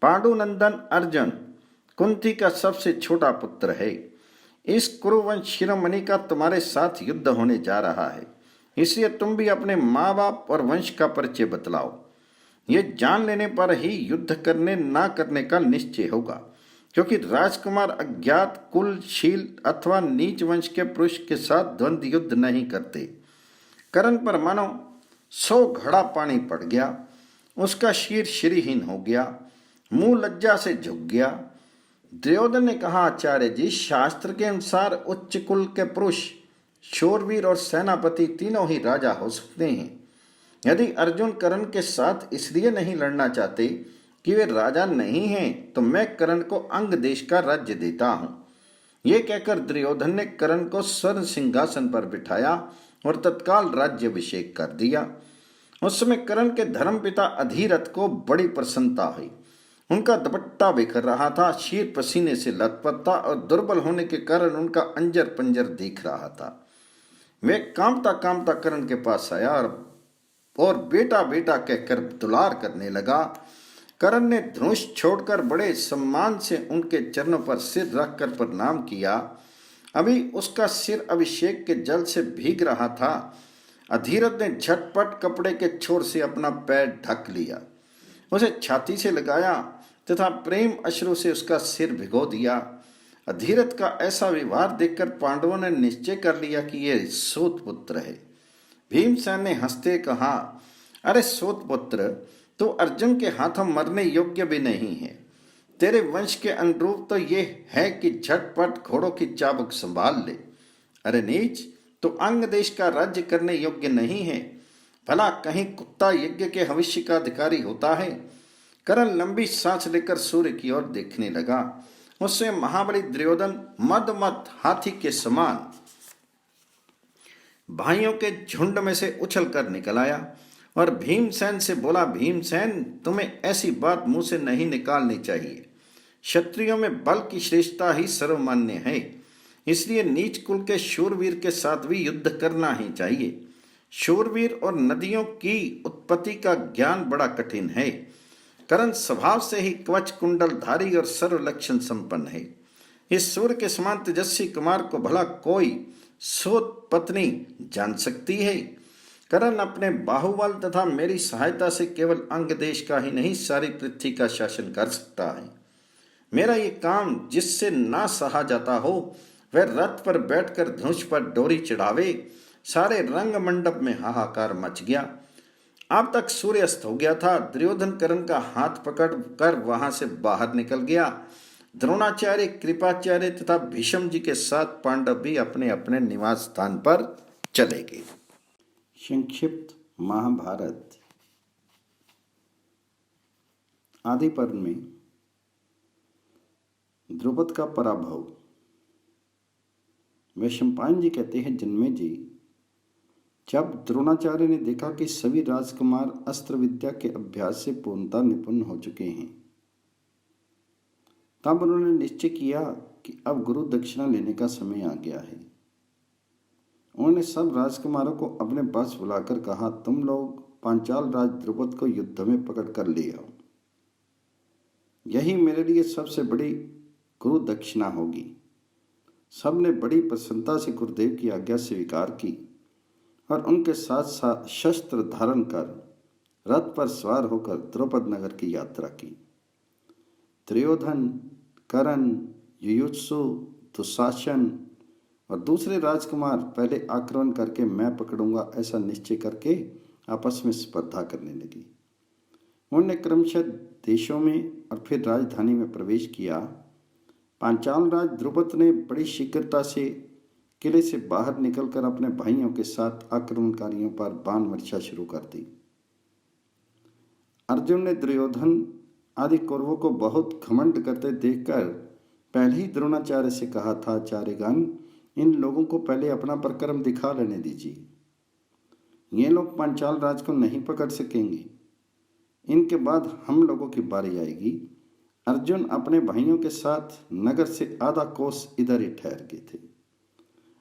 पांडुनंदन अर्जुन कुंती का सबसे छोटा पुत्र है। इस कुरुवंश शिरोमणि का तुम्हारे साथ युद्ध होने जा रहा है, इसलिए तुम भी अपने माँ बाप और वंश का परिचय बतलाओ। ये जान लेने पर ही युद्ध करने ना करने का निश्चय होगा, क्योंकि राजकुमार अज्ञात कुल, शील अथवा नीच वंश के पुरुष के साथ द्वंद्व युद्ध नहीं करते। कर्ण पर मानो 100 घड़ा पानी पड़ गया। उसका शीर श्रीहीन हो गया, मुंह लज्जा से झुक गया। दुर्योधन ने कहा, आचार्य जी, शास्त्र के अनुसार उच्च कुल के पुरुष, शूरवीर और सेनापति तीनों ही राजा हो सकते हैं। यदि अर्जुन कर्ण के साथ इसलिए नहीं लड़ना चाहते कि वे राजा नहीं हैं, तो मैं कर्ण को अंग देश का राज्य देता हूँ। ये कहकर दुर्योधन ने कर्ण को स्वर्ण सिंहासन पर बिठाया और तत्काल राज्याभिषेक कर दिया। उस समय कर्ण के धर्मपिता अधिरथ को बड़ी प्रसन्नता हुई। उनका दुपट्टा बिखर रहा था, शीर पसीने से लथपथ था और दुर्बल होने के कारण उनका अंजर पंजर दिख रहा था। वे कांपता कांपता कर्ण के पास आया और बेटा बेटा कहकर दुलार करने लगा। कर्ण ने धनुष छोड़कर बड़े सम्मान से उनके चरणों पर सिर रखकर प्रणाम किया। अभी उसका सिर अभिषेक के जल से भीग रहा था। अधिरथ ने झटपट कपड़े के छोर से अपना पैर ढक लिया, उसे छाती से लगाया तथा प्रेम अश्रु से उसका सिर भिगो दिया। अधिरथ का ऐसा व्यवहार देखकर पांडवों ने निश्चय कर लिया कि यह सूत पुत्र है। भीमसेन ने हंसते कहा, अरे सूत पुत्र, तो अर्जुन के हाथों मरने योग्य भी नहीं है। तेरे वंश के अनुरूप तो ये है कि झटपट घोड़ों की चाबुक संभाल ले। अरे नीच, तो अंग देश का राज्य करने योग्य नहीं है। भला कहीं कुत्ता यज्ञ के भविष्य का अधिकारी होता है? कर्ण लंबी सांस लेकर सूर्य की ओर देखने लगा। उससे महाबली दुर्योधन मद हाथी के समान भाइयों के झुंड में से उछल कर निकल आया और भीमसेन से बोला, भीमसेन, तुम्हें ऐसी बात मुंह से नहीं निकालनी चाहिए। क्षत्रियों में बल की श्रेष्ठता ही सर्वमान्य है, इसलिए नीच कुल के शूरवीर के साथ भी युद्ध करना ही चाहिए। शूरवीर और नदियों की उत्पत्ति का ज्ञान बड़ा कठिन है। कर्ण स्वभाव से ही कवच कुंडलधारी और सर्व लक्षण संपन्न है। इस सूर्य के समान तेजस्वी कुमार को भला कोई सूत पत्नी जान सकती है? कर्ण अपने बाहुबल तथा मेरी सहायता से केवल अंग देश का ही नहीं, सारी पृथ्वी का शासन कर सकता है। मेरा ये काम जिससे ना सहा जाता हो, वह रथ पर बैठकर धनुष पर डोरी चढ़ावे। सारे रंग मंडप में हाहाकार मच गया। अब तक सूर्यास्त हो गया था। दुर्योधन कर्ण का हाथ पकड़ कर वहां से बाहर निकल गया। द्रोणाचार्य, कृपाचार्य तथा भीष्म जी के साथ पांडव भी अपने अपने निवास स्थान पर चले गए। संक्षिप्त महाभारत आदि पर्व में द्रुपद का पराभव। वैशंपायन जी कहते हैं, जन्मे जी, जब द्रोणाचार्य ने देखा कि सभी राजकुमार अस्त्र विद्या के अभ्यास से पूर्णतः निपुण हो चुके हैं तब उन्होंने निश्चय किया कि अब गुरु दक्षिणा लेने का समय आ गया है। उन्होंने सब राजकुमारों को अपने पास बुलाकर कहा, तुम लोग पांचाल राज द्रुपद को युद्ध में पकड़ कर ले आओ। यही मेरे लिए सबसे बड़ी गुरु दक्षिणा होगी। सबने बड़ी प्रसन्नता से गुरुदेव की आज्ञा स्वीकार की और उनके साथ साथ शस्त्र धारण कर रथ पर सवार होकर द्रुपद नगर की यात्रा की। दुर्योधन, कर्ण, युयुत्सु, दुशासन और दूसरे राजकुमार पहले आक्रमण करके मैं पकड़ूंगा ऐसा निश्चय करके आपस में स्पर्धा करने लगी। उन्होंने क्रमशः देशों में और फिर राजधानी में प्रवेश किया। पांचाल राज द्रुपद ने बड़ी शीघ्रता से किले से बाहर निकलकर अपने भाइयों के साथ आक्रमणकारियों पर बाण वर्षा शुरू कर दी। अर्जुन ने दुर्योधन आदि कौरवों को बहुत घमंड करते देखकर पहले ही द्रोणाचार्य से कहा था, आचार्यगण, इन लोगों को पहले अपना पराक्रम दिखा लेने दीजिए। ये लोग पांचाल राज को नहीं पकड़ सकेंगे। इनके बाद हम लोगों की बारी आएगी। अर्जुन अपने भाइयों के साथ नगर से आधा कोस इधर ही ठहर गए थे।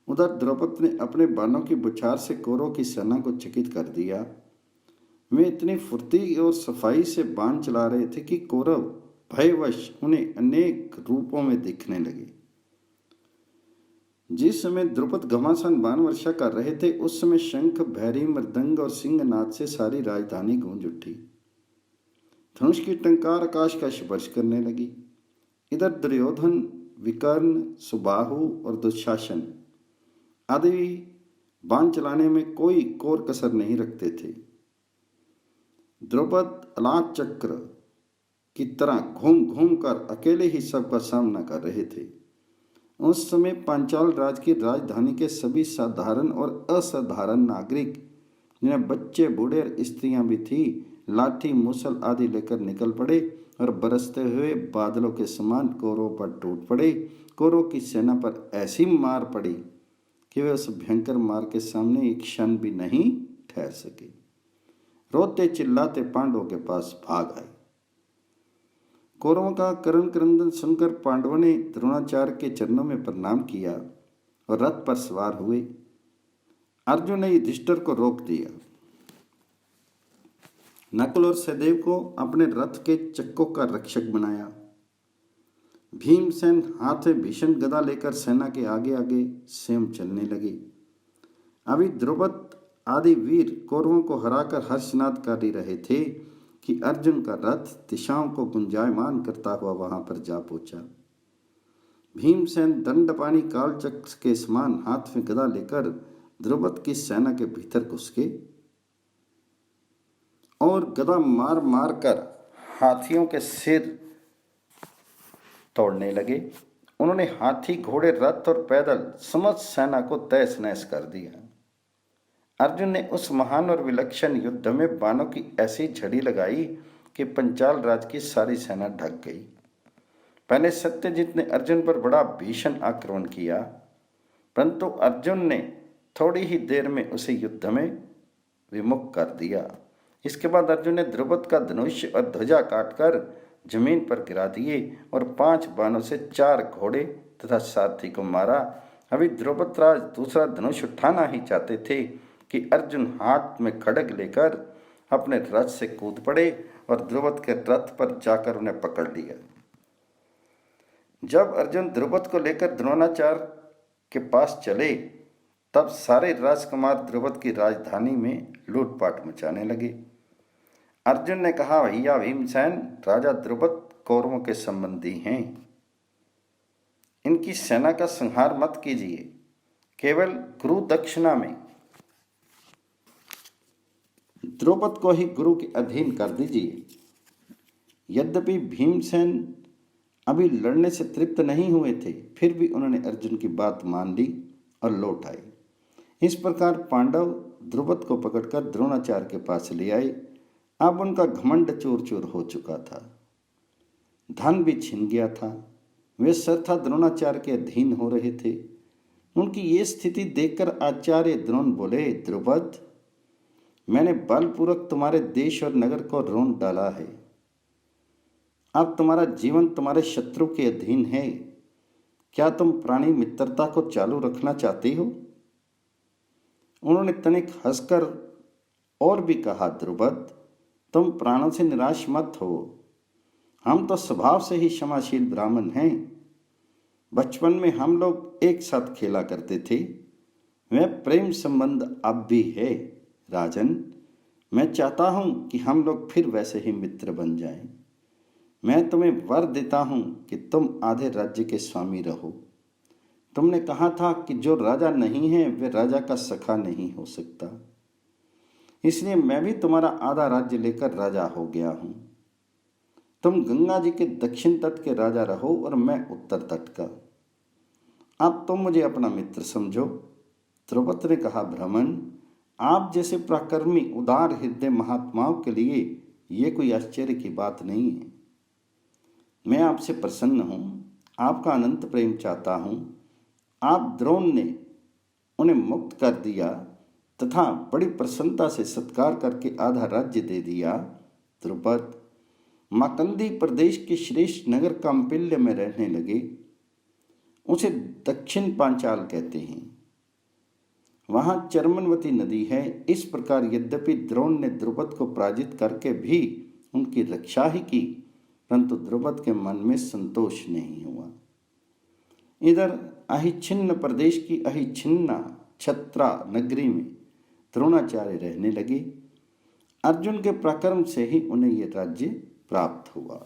उधर द्रौपद ने अपने बाणों की बौछार से कौरवों की सेना को चकित कर दिया। वे इतनी फुर्ती और सफाई से बाण चला रहे थे कि कौरव भयवश उन्हें अनेक रूपों में दिखने लगे। जिस समय द्रुपद घमासान बाण वर्षा कर रहे थे, उस समय शंख, भैरी, मृदंग और सिंहनाद से सारी राजधानी गूंज उठी। धनुष की टंकार आकाश का स्पर्श करने लगी। इधर दुर्योधन, विकर्ण, सुबाहु और दुशासन आदि बाण चलाने में कोई कोर कसर नहीं रखते थे। द्रुपद अलाद चक्र की तरह घूम घूम कर अकेले ही सबका सामना कर रहे थे। उस समय पांचाल राज की राजधानी के सभी साधारण और असाधारण नागरिक, जिन्हें बच्चे, बूढ़े और स्त्रियां भी थी, लाठी, मूसल आदि लेकर निकल पड़े और बरसते हुए बादलों के समान कौरवों पर टूट पड़े। कौरवों की सेना पर ऐसी मार पड़ी कि वे उस भयंकर मार के सामने एक क्षण भी नहीं ठहर सके। रोते चिल्लाते पांडवों के पास भाग आए। कौरवों का कर्ण क्रंदन सुनकर पांडवों ने द्रोणाचार्य के चरणों में प्रणाम किया और रथ पर सवार हुए। अर्जुन ने युधिष्ठिर को रोक दिया। नकुल और सहदेव को अपने रथ के चक्कों का रक्षक बनाया। भीमसेन हाथ में भीषण गदा लेकर सेना के आगे आगे स्वयं चलने लगे। अभी द्रुपद आदि वीर कौरवों को हराकर हर्षनाद कर ही रहे थे कि अर्जुन का रथ दिशाओं को गुंजायमान करता हुआ वहां पर जा पहुंचा। भीमसेन दंडपानी कालचक्र के समान हाथ में गदा लेकर द्रुपद की सेना के भीतर घुस गए और गदा मार मार कर हाथियों के सिर तोड़ने लगे। उन्होंने हाथी, घोड़े, रथ और पैदल समस्त सेना को तहस नहस कर दिया। अर्जुन ने उस महान और विलक्षण युद्ध में बाणों की ऐसी झड़ी लगाई कि पंचाल राज की सारी सेना ढक गई। पहले सत्यजित ने अर्जुन पर बड़ा भीषण आक्रमण किया, परंतु अर्जुन ने थोड़ी ही देर में उसे युद्ध में विमुख कर दिया। इसके बाद अर्जुन ने द्रुपद का धनुष और ध्वजा काटकर जमीन पर गिरा दिए और 5 बाणों से 4 घोड़े तथा सारथी को मारा। अभी द्रुपद राज दूसरा धनुष उठाना ही चाहते थे कि अर्जुन हाथ में खड्ग लेकर अपने रथ से कूद पड़े और द्रुपद के रथ पर जाकर उन्हें पकड़ लिया। जब अर्जुन द्रुपद को लेकर द्रोणाचार्य के पास चले, तब सारे राजकुमार द्रुपद की राजधानी में लूटपाट मचाने लगे। अर्जुन ने कहा, भैया भीमसेन, राजा द्रुपद कौरवों के संबंधी हैं। इनकी सेना का संहार मत कीजिए, केवल गुरु दक्षिणा में द्रुपद को ही गुरु के अधीन कर दीजिए। यद्यपि भीमसेन अभी लड़ने से तृप्त नहीं हुए थे, फिर भी उन्होंने अर्जुन की बात मान ली और लौट आए। इस प्रकार पांडव द्रुपद को पकड़कर द्रोणाचार्य के पास ले आए। अब उनका घमंड चूर चूर हो चुका था, धन भी छिन गया था। वे सर्वथा द्रोणाचार्य के अधीन हो रहे थे। उनकी ये स्थिति देखकर आचार्य द्रोण बोले, द्रुपद, मैंने बलपूर्वक तुम्हारे देश और नगर को रोन डाला है। अब तुम्हारा जीवन तुम्हारे शत्रु के अधीन है। क्या तुम प्राणी मित्रता को चालू रखना चाहती हो? उन्होंने तनिक हंसकर और भी कहा, द्रुपद, तुम प्राणों से निराश मत हो। हम तो स्वभाव से ही क्षमाशील ब्राह्मण हैं। बचपन में हम लोग एक साथ खेला करते थे। वह प्रेम संबंध अब भी है राजन। मैं चाहता हूं कि हम लोग फिर वैसे ही मित्र बन जाएं। मैं तुम्हें वर देता हूं कि तुम आधे राज्य के स्वामी रहो। तुमने कहा था कि जो राजा नहीं है वह राजा का सखा नहीं हो सकता। इसलिए मैं भी तुम्हारा आधा राज्य लेकर राजा हो गया हूं। तुम गंगा जी के दक्षिण तट के राजा रहो और मैं उत्तर तट का। अब तुम मुझे अपना मित्र समझो। द्रौपद ने कहा, ब्राह्मण, आप जैसे पराक्रमी उदार हृदय महात्माओं के लिए ये कोई आश्चर्य की बात नहीं है। मैं आपसे प्रसन्न हूँ, आपका अनंत प्रेम चाहता हूँ। आप द्रोण ने उन्हें मुक्त कर दिया तथा बड़ी प्रसन्नता से सत्कार करके आधा राज्य दे दिया। द्रुपद माकंदी प्रदेश के श्रेष्ठ नगर काम्पिल्य में रहने लगे। उसे दक्षिण पांचाल कहते हैं। वहां चर्मनवती नदी है। इस प्रकार यद्यपि द्रोण ने द्रुपद को पराजित करके भी उनकी रक्षा ही की, परंतु द्रुपद के मन में संतोष नहीं हुआ। इधर अहिच्छिन्न प्रदेश की अहिच्छिन्ना छत्रा नगरी में द्रोणाचार्य रहने लगे। अर्जुन के पराक्रम से ही उन्हें यह राज्य प्राप्त हुआ।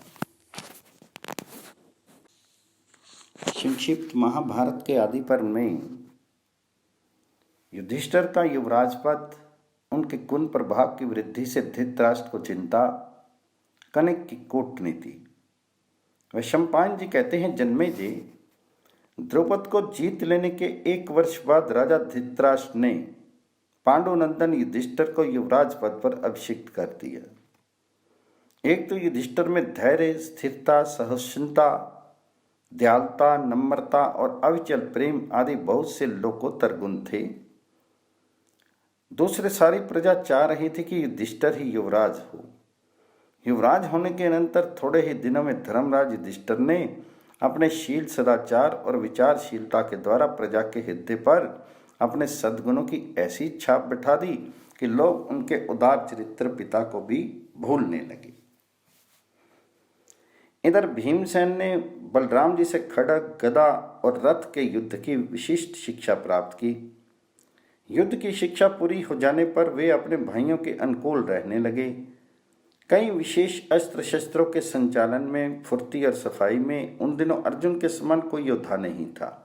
संक्षिप्त महाभारत के आदि पर्व में युधिष्ठिर का युवराज पद, उनके कुल प्रभाव की वृद्धि से धृतराष्ट्र को चिंता, कनक की कूटनीति। वैशंपायन जी कहते हैं, जन्मेजय, द्रौपद को जीत लेने के 1 वर्ष बाद राजा धृतराष्ट्र ने पांडुनंदन युधिष्ठिर को युवराज पद पर अभिषिक्त कर दिया। एक तो युधिष्ठिर में धैर्य, स्थिरता, सहिष्णुता, दयालुता, नम्रता और अविचल प्रेम आदि बहुत से लोकोत्तर गुण थे। दूसरे सारी प्रजा चाह रही थी कि युधिष्ठिर ही युवराज हो। युवराज होने के अनंतर थोड़े ही दिनों में धर्मराज युधिष्ठिर ने अपने शील, सदाचार और विचारशीलता के द्वारा प्रजा के हृदय पर अपने सद्गुणों की ऐसी छाप बिठा दी कि लोग उनके उदार चरित्र पिता को भी भूलने लगे। इधर भीमसेन ने बलराम जी से खड्ग, गदा और रथ के युद्ध की विशिष्ट शिक्षा प्राप्त की। युद्ध की शिक्षा पूरी हो जाने पर वे अपने भाइयों के अनुकूल रहने लगे। कई विशेष अस्त्र शस्त्रों के संचालन में, फुर्ती और सफाई में उन दिनों अर्जुन के समान कोई योद्धा नहीं था।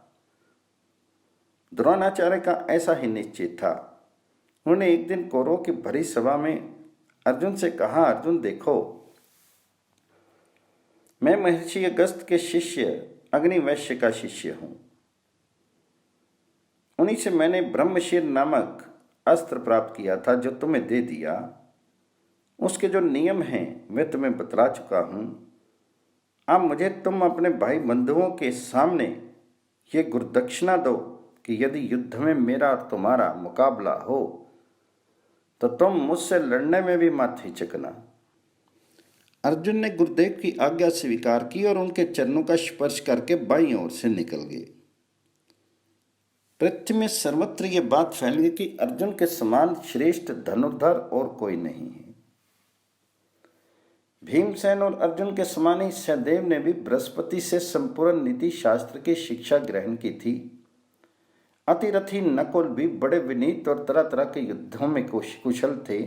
द्रोणाचार्य का ऐसा ही निश्चय था। उन्होंने एक दिन कौरवों की भरी सभा में अर्जुन से कहा, अर्जुन देखो, मैं महर्षि अगस्त के शिष्य अग्निवैश्य का शिष्य हूं। उन्हीं से मैंने ब्रह्मशीर नामक अस्त्र प्राप्त किया था जो तुम्हें दे दिया। उसके जो नियम हैं वे तुम्हें बतला चुका हूं। अब मुझे तुम अपने भाई बंधुओं के सामने ये गुरुदक्षिणा दो कि यदि युद्ध में मेरा और तुम्हारा मुकाबला हो तो तुम मुझसे लड़ने में भी मत हिचकना। अर्जुन ने गुरुदेव की आज्ञा स्वीकार की और उनके चरणों का स्पर्श करके बाईं ओर से निकल गए। पृथ्वी में सर्वत्र ये बात फैल गई कि अर्जुन के समान श्रेष्ठ धनुर्धर और कोई नहीं है। भीमसेन और अर्जुन के समान ही सहदेव ने भी बृहस्पति से संपूर्ण नीति शास्त्र की शिक्षा ग्रहण की थी। अतिरथी नकुल भी बड़े विनीत और तरह तरह के युद्धों में कुशल थे।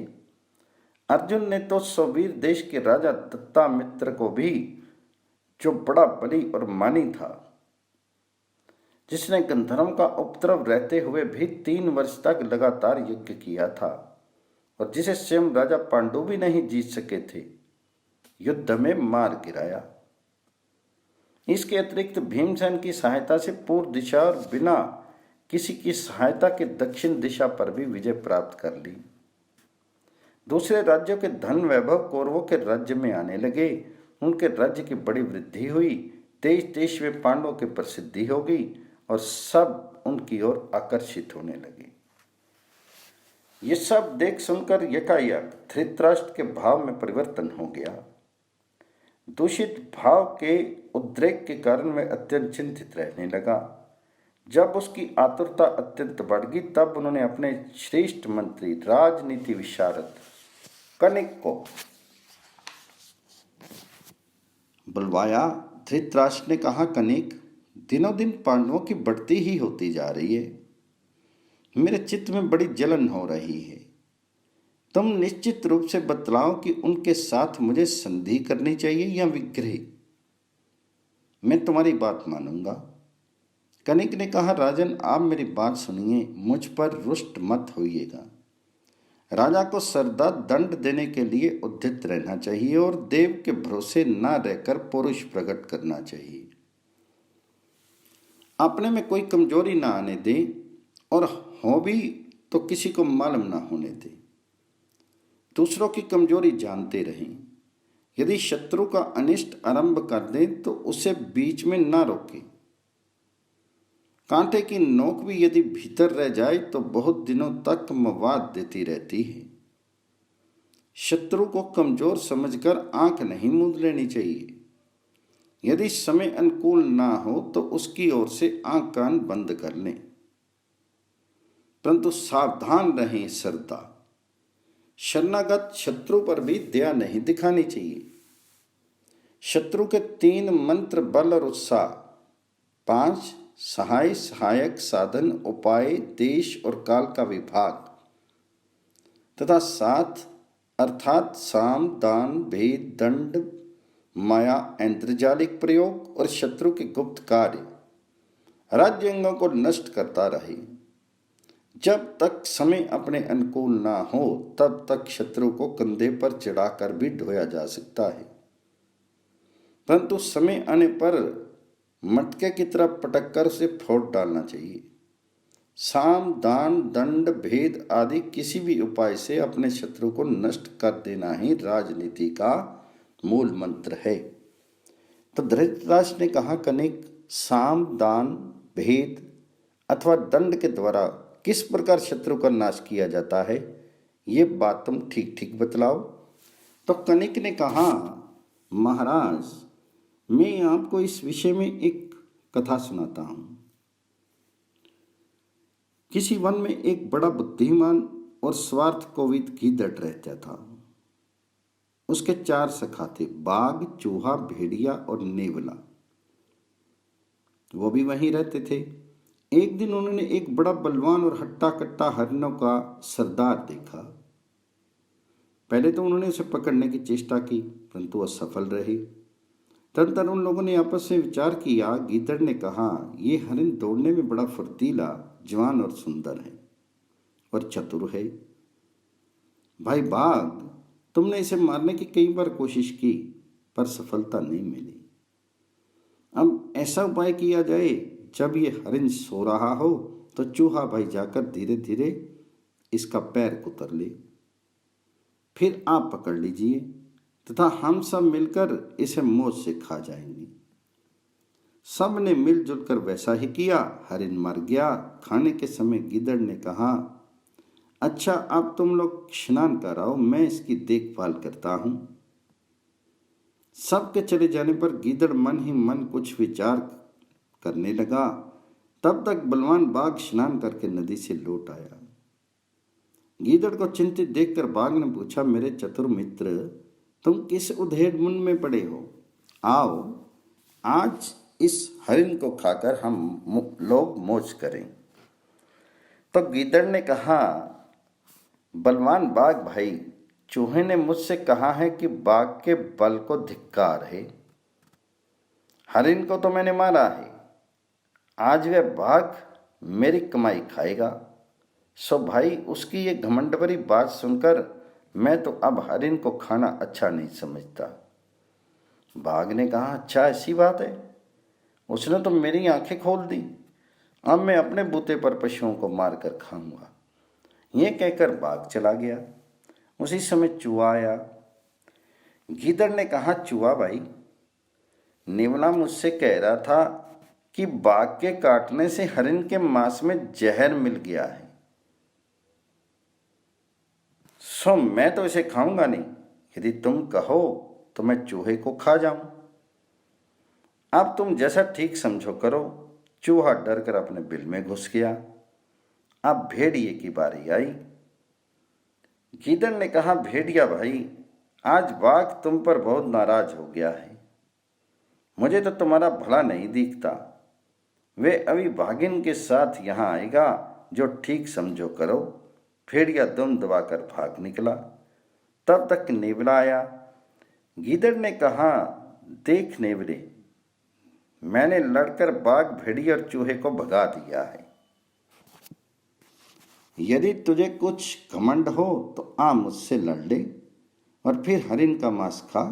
अर्जुन ने तो सौवीर देश के राजा दत्तामित्र को भी, जो बड़ा बली और मानी था, जिसने गंधर्वों का उपद्रव रहते हुए भी 3 वर्ष तक लगातार यज्ञ किया था और जिसे स्वयं राजा पांडु भी नहीं जीत सके थे, युद्ध में मार गिराया। इसके अतिरिक्त भीमसेन की सहायता से पूर्व दिशा और बिना किसी की सहायता के दक्षिण दिशा पर भी विजय प्राप्त कर ली। दूसरे राज्यों के धन वैभव कौरवों के राज्य में आने लगे। उनके राज्य की बड़ी वृद्धि हुई। देश देश में पांडवों की प्रसिद्धि हो गई और सब उनकी ओर आकर्षित होने लगे। ये सब देख सुनकर यकायक धृतराष्ट्र के भाव में परिवर्तन हो गया। दूषित भाव के उद्रेक के कारण वह अत्यंत चिंतित रहने लगा। जब उसकी आतुरता अत्यंत बढ़ गई तब उन्होंने अपने श्रेष्ठ मंत्री राजनीति विशारद कनिक को बुलवाया। धृतराष्ट्र ने कहा, कनिक, दिनों दिन पांडवों की बढ़ती ही होती जा रही है। मेरे चित्त में बड़ी जलन हो रही है। तुम निश्चित रूप से बतलाओ कि उनके साथ मुझे संधि करनी चाहिए या विग्रह। मैं तुम्हारी बात मानूंगा। कनिक ने कहा, राजन, आप मेरी बात सुनिए, मुझ पर रुष्ट मत होइएगा। राजा को सरदा दंड देने के लिए उद्यत रहना चाहिए और देव के भरोसे न रहकर पौरुष प्रकट करना चाहिए। अपने में कोई कमजोरी ना आने दे और हो भी तो किसी को मालूम ना होने दे। दूसरों की कमजोरी जानते रहें। यदि शत्रु का अनिष्ट आरंभ कर दे तो उसे बीच में ना रोके। कांटे की नोक भी यदि भीतर रह जाए तो बहुत दिनों तक मवाद देती रहती है। शत्रु को कमजोर समझकर आंख नहीं मूंद लेनी चाहिए। यदि समय अनुकूल ना हो तो उसकी ओर से आंख कान बंद कर लें, परंतु सावधान रहें सरदा। शरणागत शत्रु पर भी दया नहीं दिखानी चाहिए। शत्रु के 3 मंत्र बल और उत्साह, 5 सहाय, सहायक, साधन, उपाय, देश और काल का विभाग तथा 7 अर्थात साम, दान, भेद, दंड, माया, इंद्रजालिक प्रयोग और शत्रु के गुप्त कार्य राज्यांगों को नष्ट करता रहे। जब तक समय अपने अनुकूल ना हो तब तक शत्रु को कंधे पर चढ़ाकर भी ढोया जा सकता है, परंतु समय आने पर मटके की तरह पटककर उसे फोड़ डालना चाहिए। साम, दान, दंड, भेद आदि किसी भी उपाय से अपने शत्रु को नष्ट कर देना ही राजनीति का मूल मंत्र है। तो धृतराष्ट्र ने कहा, कनिक, साम, दान, भेद अथवा दंड के द्वारा किस प्रकार शत्रु का नाश किया जाता है, ये बात तुम ठीक ठीक बतलाओ। तो कनिक ने कहा, महाराज, मैं आपको इस विषय में एक कथा सुनाता हूं। किसी वन में एक बड़ा बुद्धिमान और स्वार्थ कोविद गीदड़ रहता था। उसके 4 सखा थे, बाघ, चूहा, भेड़िया और नेवला। वो भी वहीं रहते थे। एक दिन उन्होंने एक बड़ा बलवान और हट्टा कट्टा हरिनों का सरदार देखा। पहले तो उन्होंने उसे पकड़ने की चेष्टा की, परंतु असफल रहे। तदनंतर उन लोगों ने आपस में विचार किया। गीदड़ ने कहा, ये हरिन दौड़ने में बड़ा फुर्तीला, जवान और सुंदर है और चतुर है। भाई बाघ, तुमने इसे मारने की कई बार कोशिश की पर सफलता नहीं मिली। अब ऐसा उपाय किया जाए, जब ये हरिन सो रहा हो तो चूहा भाई जाकर धीरे धीरे इसका पैर कुतर ले, फिर आप पकड़ लीजिए तथा हम सब मिलकर इसे मौज से खा जाएंगे। सब ने मिलजुल कर वैसा ही किया। हरिन मर गया। खाने के समय गीदड़ ने कहा, अच्छा, अब तुम लोग स्नान कराओ, मैं इसकी देखभाल करता हूं। सबके चले जाने पर गीदड़ मन ही मन कुछ विचार करने लगा। तब तक बलवान बाघ स्नान करके नदी से लौट आया। गीदड़ को चिंतित देखकर बाघ ने पूछा, मेरे चतुर मित्र, तुम किस उधेड़ मन में पड़े हो? आओ, आज इस हरिन को खाकर हम लोग मौज करें। तो गीदड़ ने कहा, बलवान बाघ भाई, चूहे ने मुझसे कहा है कि बाघ के बल को धिक्कार है। हरिन को तो मैंने मारा है, आज वह बाघ मेरी कमाई खाएगा। सो भाई, उसकी ये घमंड भरी बात सुनकर मैं तो अब हरिन को खाना अच्छा नहीं समझता। बाघ ने कहा, अच्छा, ऐसी बात है? उसने तो मेरी आंखें खोल दी। अब मैं अपने बूते पर पशुओं को मार कर खाऊंगा। ये कहकर बाघ चला गया। उसी समय चूहा आया। गीदड़ ने कहा, चूहा भाई, नेवला मुझसे कह रहा था कि बाघ के काटने से हरिन के मांस में जहर मिल गया है, सो मैं तो इसे खाऊंगा नहीं। यदि तुम कहो तो मैं चूहे को खा जाऊं। अब तुम जैसा ठीक समझो करो। चूहा डर कर अपने बिल में घुस गया। अब भेड़िए की बारी आई। गीदड़ ने कहा, भेड़िया भाई, आज बाघ तुम पर बहुत नाराज हो गया है। मुझे तो तुम्हारा भला नहीं दिखता। वे अभी भागिन के साथ यहाँ आएगा, जो ठीक समझो करो। भेड़िया दुम दबाकर भाग निकला। तब तक नेवला आया। गीदड़ ने कहा, देख नेवले, मैंने लड़कर बाघ, भेड़िया और चूहे को भगा दिया है। यदि तुझे कुछ घमंड हो तो आ मुझसे लड़ ले और फिर हरिन का मांस खा।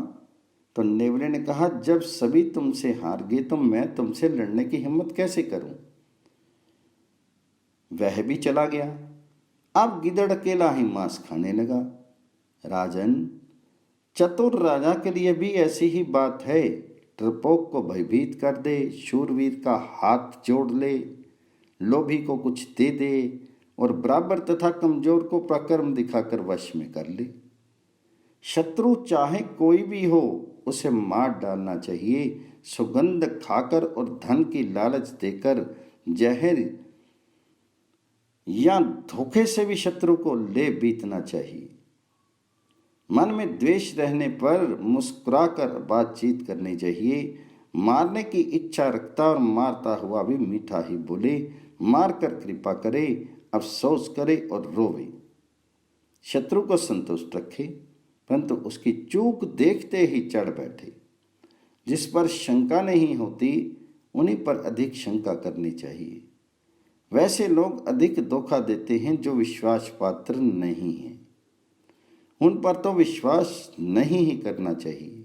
तो नेवले ने कहा, जब सभी तुमसे हार गए तो मैं तुमसे लड़ने की हिम्मत कैसे करूं। वह भी चला गया। अब गिदड़ अकेला ही मांस खाने लगा। राजन, चतुर राजा के लिए भी ऐसी ही बात है। डरपोक को भयभीत कर दे, शूरवीर का हाथ जोड़ ले, लोभी को कुछ दे दे और बराबर तथा कमजोर को प्रकर्म दिखाकर वश में कर ले। शत्रु चाहे कोई भी हो, उसे मार डालना चाहिए। सुगंध खाकर और धन की लालच देकर, जहर या धोखे से भी शत्रु को ले बीतना चाहिए। मन में द्वेष रहने पर मुस्कुराकर बातचीत करनी चाहिए। मारने की इच्छा रखता और मारता हुआ भी मीठा ही बोले। मारकर कृपा करे, अफसोस करे और रोवे। शत्रु को संतुष्ट रखे, परंतु उसकी चूक देखते ही चढ़ बैठे। जिस पर शंका नहीं होती, उन्हीं पर अधिक शंका करनी चाहिए। वैसे लोग अधिक धोखा देते हैं जो विश्वास पात्र नहीं है। उन पर तो विश्वास नहीं ही करना चाहिए।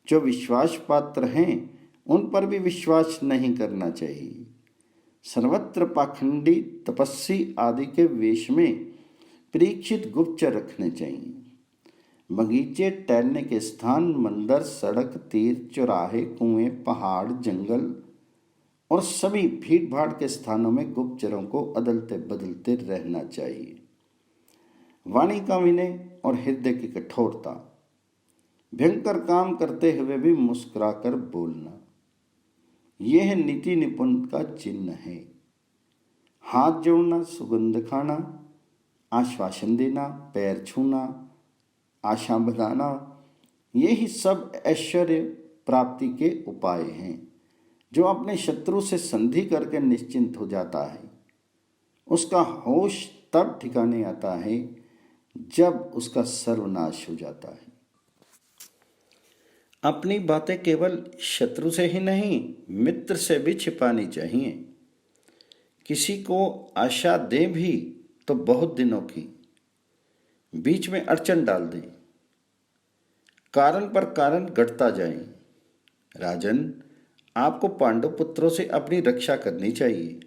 जो विश्वास पात्र हैं, उन पर भी विश्वास नहीं करना चाहिए। सर्वत्र पाखंडी, तपस्वी आदि के वेश में परीक्षित गुप्तचर रखने चाहिए। बगीचे, टहलने के स्थान, मंदिर, सड़क, तीर, चौराहे, कुएं, पहाड़, जंगल और सभी भीड़ भाड़ के स्थानों में गुप्तचरों को अदलते बदलते रहना चाहिए। वाणी का विनय और हृदय की कठोरता, भयंकर काम करते हुए भी मुस्कुराकर बोलना, यह नीति निपुण का चिन्ह है। हाथ जोड़ना, सुगंध खाना, आश्वासन देना, पैर छूना, आशा बधाना, यही सब ऐश्वर्य प्राप्ति के उपाय हैं। जो अपने शत्रु से संधि करके निश्चिंत हो जाता है, उसका होश तब ठिकाने आता है जब उसका सर्वनाश हो जाता है। अपनी बातें केवल शत्रु से ही नहीं, मित्र से भी छिपानी चाहिए। किसी को आशा दें भी तो बहुत दिनों की, बीच में अड़चन डाल दें, कारण पर कारण घटता जाए। राजन, आपको पांडव पुत्रों से अपनी रक्षा करनी चाहिए।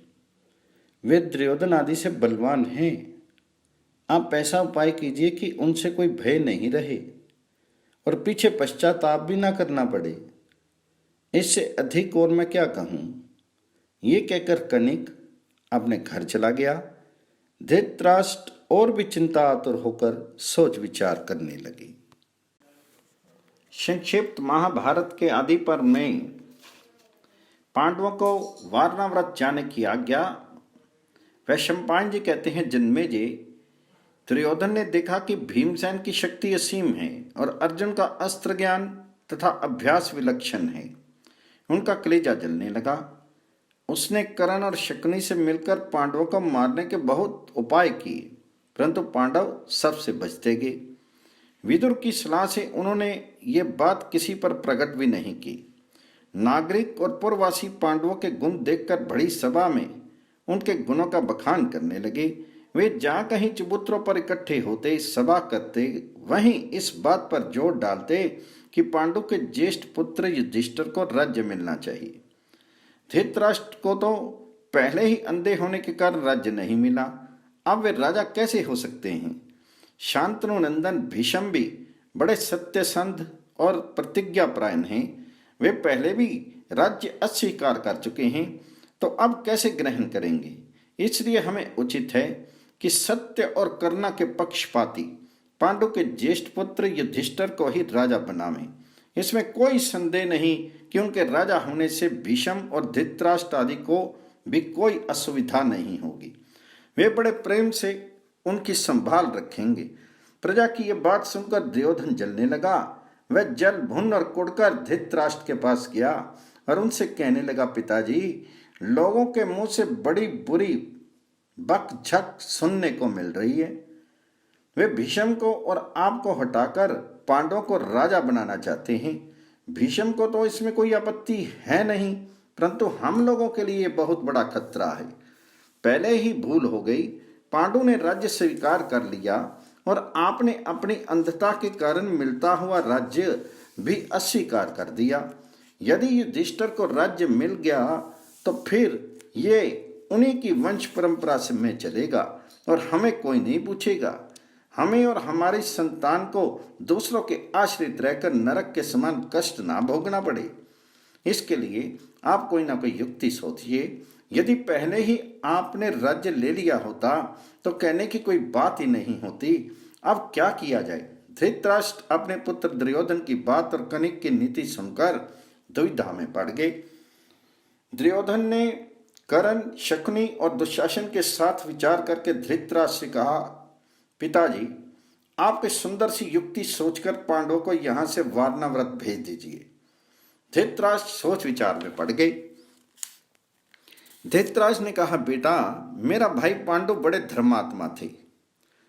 वे दुर्योधन आदि से बलवान हैं। आप ऐसा उपाय कीजिए कि उनसे कोई भय नहीं रहे और पीछे पश्चाताप भी ना करना पड़े। इससे अधिक और मैं क्या कहूँ। ये कहकर कनिक अपने घर चला गया। धृतराष्ट्र और भी चिंतातुर होकर सोच विचार करने लगे। संक्षिप्त महाभारत के आदि पर्व में पांडवों को वारणाव्रत जाने की आज्ञा। वैशंपायन जी कहते हैं, जन्मेजय, दुर्योधन ने देखा कि भीमसेन की शक्ति असीम है और अर्जुन का अस्त्र ज्ञान तथा अभ्यास विलक्षण है। उनका कलेजा जलने लगा। उसने कर्ण और शकुनी से मिलकर पांडवों को मारने के बहुत उपाय किए, परंतु पांडव सबसे बचते गए। विदुर की सलाह से उन्होंने ये बात किसी पर प्रकट भी नहीं की। नागरिक और पुरवासी पांडवों के गुण देखकर बड़ी सभा में उनके गुणों का बखान करने लगे। वे जहाँ कहीं चबूतरों पर इकट्ठे होते, सभा करते, वहीं इस बात पर जोर डालते कि पांडु के ज्येष्ठ पुत्र युधिष्ठिर को राज्य मिलना चाहिए। धृतराष्ट्र को तो पहले ही अंधे होने के कारण राज्य नहीं मिला, अब वे राजा कैसे हो सकते हैं। शांतनु नंदन भीष्म भी बड़े सत्यसंध और प्रतिज्ञापरायण हैं। वे पहले भी राज्य अस्वीकार कर चुके हैं, तो अब कैसे ग्रहण करेंगे। इसलिए हमें उचित है कि सत्य और करुणा के पक्षपाती पांडु के ज्येष्ठ पुत्र युधिष्ठिर को ही राजा बनावें। इसमें कोई संदेह नहीं कि उनके राजा होने से भीष्म और धृतराष्ट्र आदि को भी कोई असुविधा नहीं होगी। वे बड़े प्रेम से उनकी संभाल रखेंगे। प्रजा की यह बात सुनकर दुर्योधन जलने लगा। वह जल भुन और कुड़कर धृतराष्ट्र के पास गया और उनसे कहने लगा, पिताजी, लोगों के मुंह से बड़ी बुरी बकझक सुनने को मिल रही है। वे भीष्म को और आपको हटाकर पांडवों को राजा बनाना चाहते हैं। भीष्म को तो इसमें कोई आपत्ति है नहीं, परंतु हम लोगों के लिए बहुत बड़ा खतरा है। पहले ही भूल हो गई, पांडु ने राज्य स्वीकार कर लिया और आपने अपनी अंधता के कारण मिलता हुआ राज्य भी अस्वीकार कर दिया। यदि युधिष्ठिर को राज्य मिल गया तो फिर ये उन्हीं की वंश परंपरा से में चलेगा और हमें कोई नहीं पूछेगा। हमें और हमारी संतान को दूसरों के आश्रित रहकर नरक के समान कष्ट ना भोगना पड़े। इसके लिए आप कोई ना कोई युक्ति सोचिए। यदि पहले ही आपने राज्य ले लिया होता तो कहने की कोई बात ही नहीं होती। अब क्या किया जाए? धृतराष्ट्र अपने पुत्र दुर्योधन की बात और कनिक की नीति सुनकर दुविधा में पड़ गए। दुर्योधन ने कर्ण, शकुनी और दुशासन के साथ विचार करके धृतराष्ट्र से कहा, पिताजी, आपके सुंदर सी युक्ति सोचकर पांडवों को यहां से वारणावत भेज दीजिए। धृतराष्ट्र सोच विचार में पड़ गए। धृतराष्ट्र ने कहा, बेटा, मेरा भाई पांडु बड़े धर्मात्मा थे।